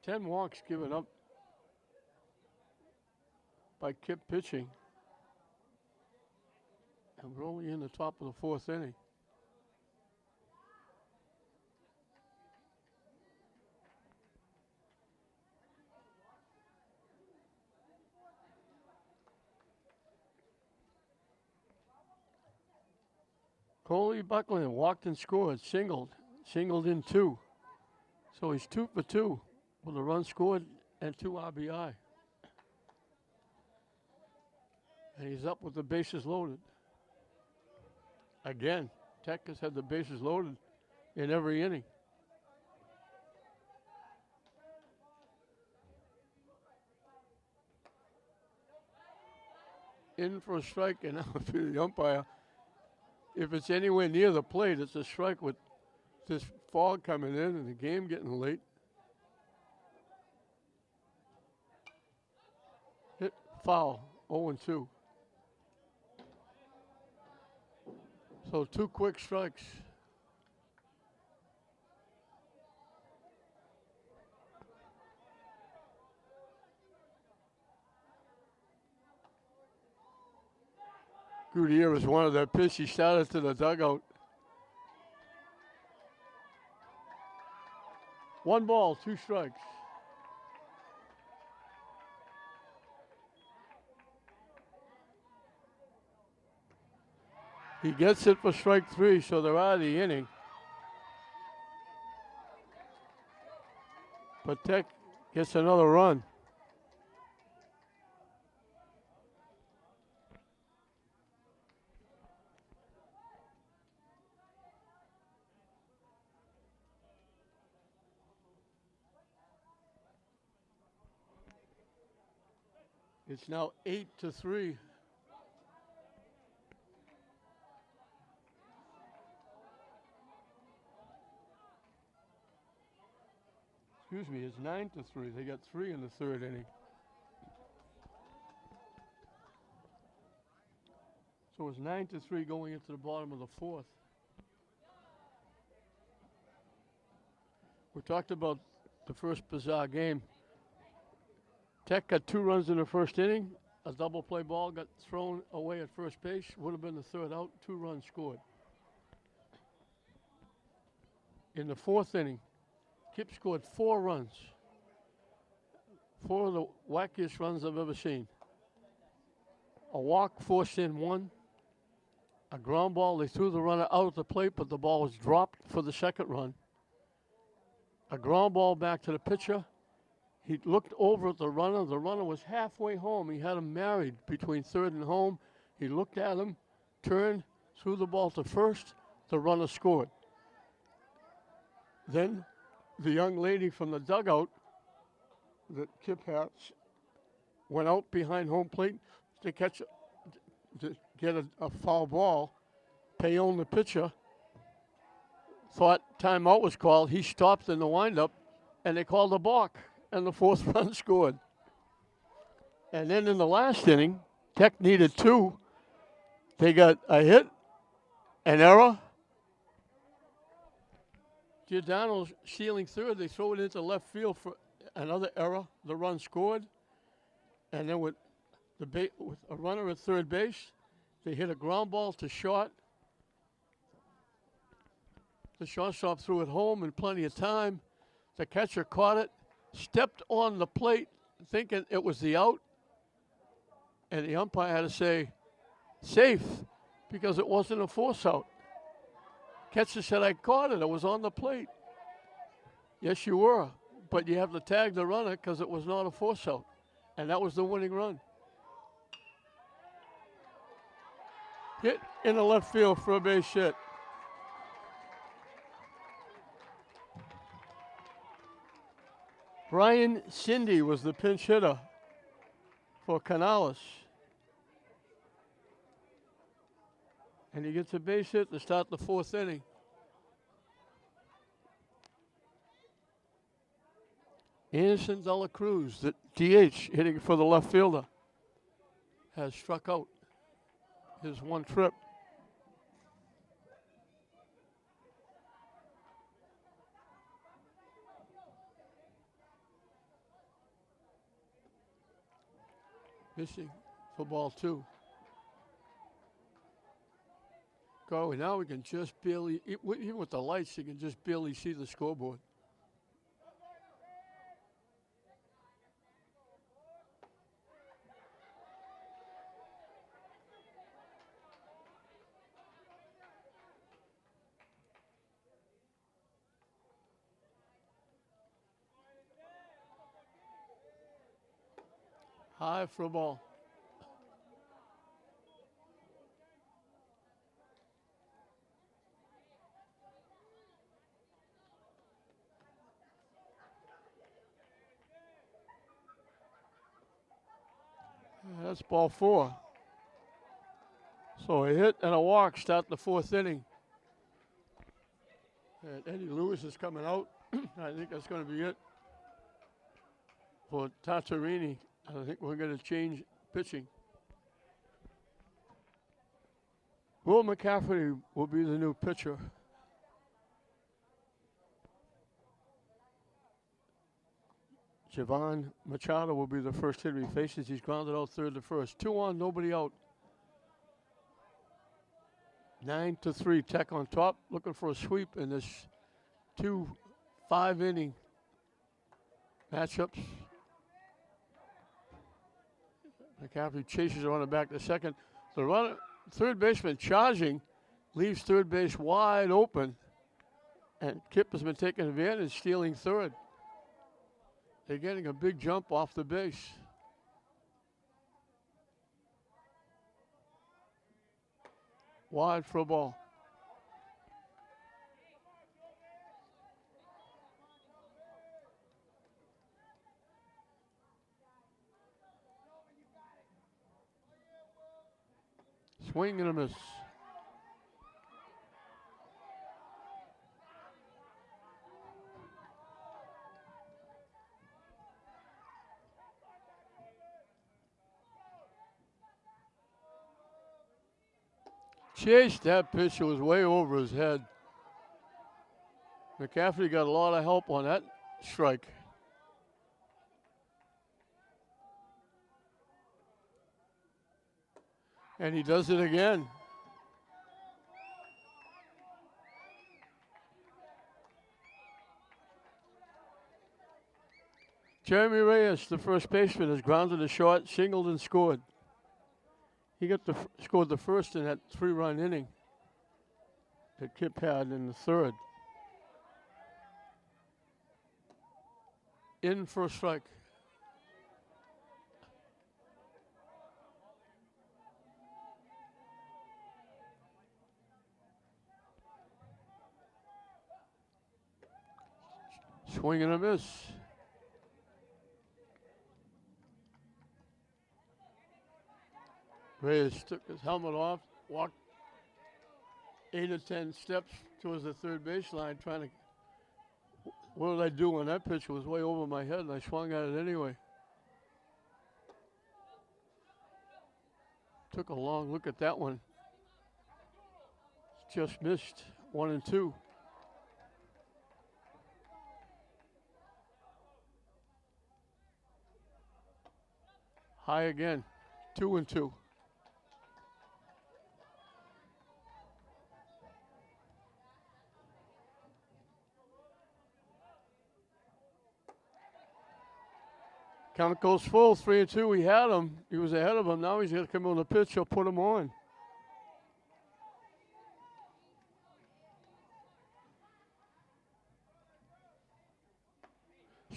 Ten walks given up by KIPP pitching. And we're only in the top of the fourth inning. Coley Buckland walked and scored, singled in 2. So he's 2 for 2 with a run scored and 2 RBI. And he's up with the bases loaded. Again, Tech has had the bases loaded in every inning. In for a strike, and now to the umpire. If it's anywhere near the plate, it's a strike with this fog coming in and the game getting late. Hit foul, 0-2. So 2 quick strikes. Gutierrez wanted that pitch. He started to the dugout. 1 ball, 2 strikes. He gets it for strike 3, so they're out of the inning. But Tech gets another run. It's now 8-3. Excuse me, it's 9-3. They got 3 in the 3rd inning. So it's 9-3 going into the bottom of the 4th. We talked about the first bizarre game. Tech got 2 runs in the 1st inning. A double play ball got thrown away at first base. Would have been the 3rd out. 2 runs scored. In the 4th inning, KIPP scored 4 runs. 4 of the wackiest runs I've ever seen. A walk forced in 1. A ground ball, they threw the runner out at the plate, but the ball was dropped for the 2nd run. A ground ball back to the pitcher. He looked over at the runner. The runner was halfway home. He had him married between 3rd and home. He looked at him, turned, threw the ball to 1st. The runner scored. Then the young lady from the dugout that KIPP has went out behind home plate to get a foul ball. Payon, the pitcher, thought timeout was called. He stopped in the windup, and they called a balk, and the 4th run scored. And then in the last inning, Tech needed 2. They got a hit, an error. Giordano's stealing 3rd. They throw it into left field for another error. The run scored. And then with a runner at 3rd base, they hit a ground ball to short. The shortstop threw it home in plenty of time. The catcher caught it, stepped on the plate thinking it was the out. And the umpire had to say, safe, because it wasn't a force out. Catcher said, I caught it. It was on the plate. Yes, you were. But you have to tag the runner because it was not a force out. And that was the winning run. Hit in the left field for a base hit. Brian Cindy was the pinch hitter for Canales. And he gets a base hit to start the 4th inning. Anderson de la Cruz, the DH, hitting for the left fielder, has struck out his one trip. Missing for ball 2. Go, and now we can just barely, even with the lights, you can just barely see the scoreboard. High for a ball. That's ball 4. So a hit and a walk start the 4th inning. And Eddie Lewis is coming out. I think that's going to be it for Tartarini. I think we're going to change pitching. Will McCaffrey will be the new pitcher. Javon Machado will be the first hitter he faces. He's grounded out 3rd to 1st. 2 on, nobody out. 9-3, Tech on top, looking for a sweep in this 2 5-inning matchups. McCaffrey chases the runner back to second. The runner, third baseman charging, leaves third base wide open, and KIPP has been taking advantage, stealing third. They're getting a big jump off the base. Wide for a ball. Swing and a miss. Chased that pitch, it was way over his head. McCaffrey got a lot of help on that strike. And he does it again. Jeremy Reyes, the first baseman, has grounded a short, singled and scored. He scored the first in that 3-run inning that KIPP had in the 3rd. In for a strike. Swing and a miss. Reyes took his helmet off, walked 8 or 10 steps towards the third baseline, trying to. What did I do when that pitch was way over my head and I swung at it anyway? Took a long look at that one. Just missed 1 and 2. High again, 2 and 2. Count goes full, 3 and 2. He had him. He was ahead of him. Now he's going to come on the pitch. He'll put him on.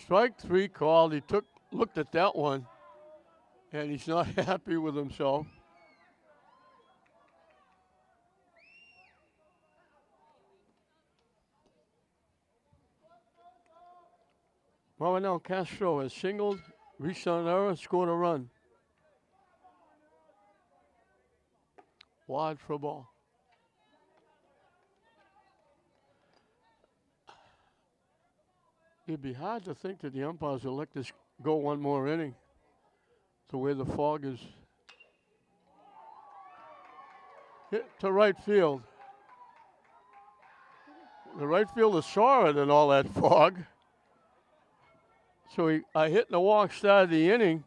Strike 3 called. He looked at that one, and he's not happy with himself. Marinel Castro has singled, reached on an error, scored a run. Wide for a ball. It'd be hard to think that the umpires will let this go one more inning. The way the fog is hit to right field. The right fielder saw it in all that fog. So I hit in the walk, started the inning.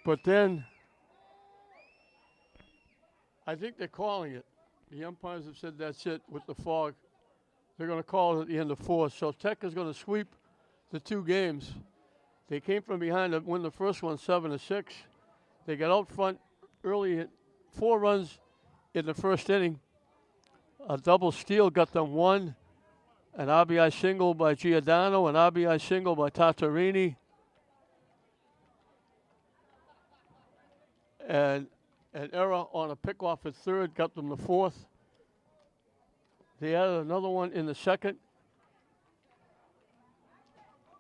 But then I think they're calling it. The umpires have said that's it with the fog. They're going to call it at the end of 4. So Tech is going to sweep the 2 games. They came from behind to win the first one 7-6. They got out front early, at 4 runs in the first inning. A double steal got them 1. An RBI single by Giordano, an RBI single by Tartarini. And an error on a pickoff at third got them the 4th. They added another one in the second.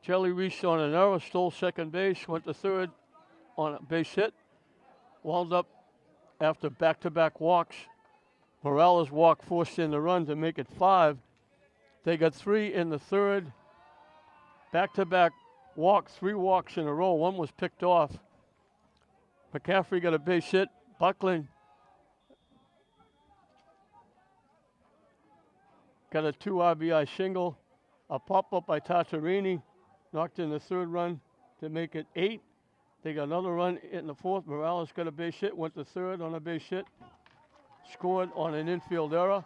Jelly reached on an error, stole second base, went to third on a base hit. Wound up after back-to-back walks. Morales' walk forced in the run to make it 5. They got 3 in the third. Back-to-back walk, 3 walks in a row. One was picked off. McCaffrey got a base hit. Buckland got a 2 RBI single. A pop-up by Tartarini knocked in the third run to make it 8. They got another run in the 4th. Morales got a base hit, went to third on a base hit. Scored on an infield error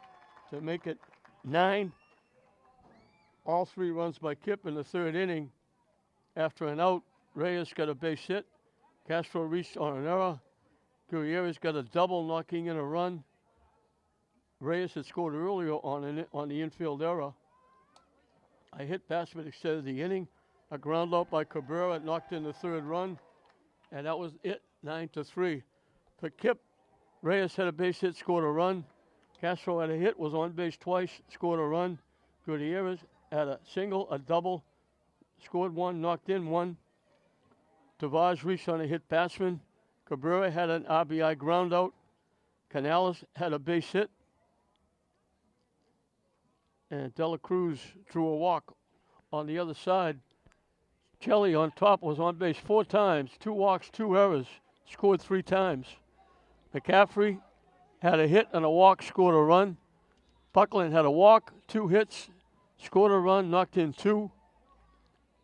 to make it 9. All 3 runs by KIPP in the third inning. After an out, Reyes got a base hit. Castro reached on an error. Gutierrez got a double, knocking in a run. Reyes had scored earlier on the infield error. A hit batsman extended the inning. A ground out by Cabrera knocked in the third run. And that was it, 9-3. For KIPP, Reyes had a base hit, scored a run. Castro had a hit, was on base twice, scored a run. Gutierrez had a single, a double, scored 1, knocked in 1. Tavares reached on a hit batsman. Cabrera had an RBI ground out. Canales had a base hit. And Dela Cruz drew a walk on the other side. Kelly on top was on base 4 times, 2 walks, 2 errors, scored 3 times. McCaffrey had a hit and a walk, scored a run. Buckland had a walk, 2 hits, scored a run, knocked in 2.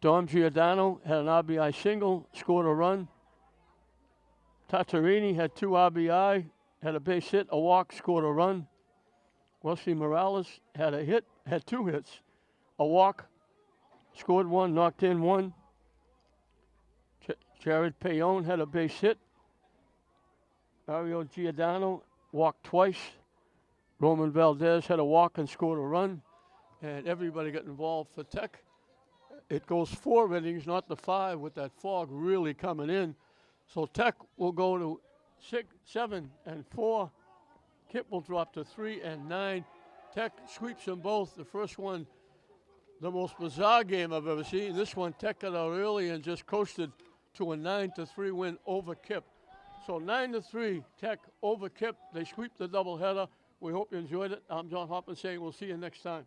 Dom Giordano had an RBI single, scored a run. Tartarini had 2 RBI, had a base hit, a walk, scored a run. Wesley Morales had a hit, had 2 hits, a walk, scored 1, knocked in 1. Jared Payon had a base hit. Mario Giordano walked twice. Roman Valdez had a walk and scored a run. And everybody got involved for Tech. It goes 4 innings, not the 5, with that fog really coming in. So Tech will go to 6, 7, and 4. KIPP will drop to 3 and 9. Tech sweeps them both. The first one, the most bizarre game I've ever seen. This one, Tech got out early and just coasted to a 9-3 win over KIPP. So 9-3, Tech over KIPP. They sweep the doubleheader. We hope you enjoyed it. I'm John Hoffman saying we'll see you next time.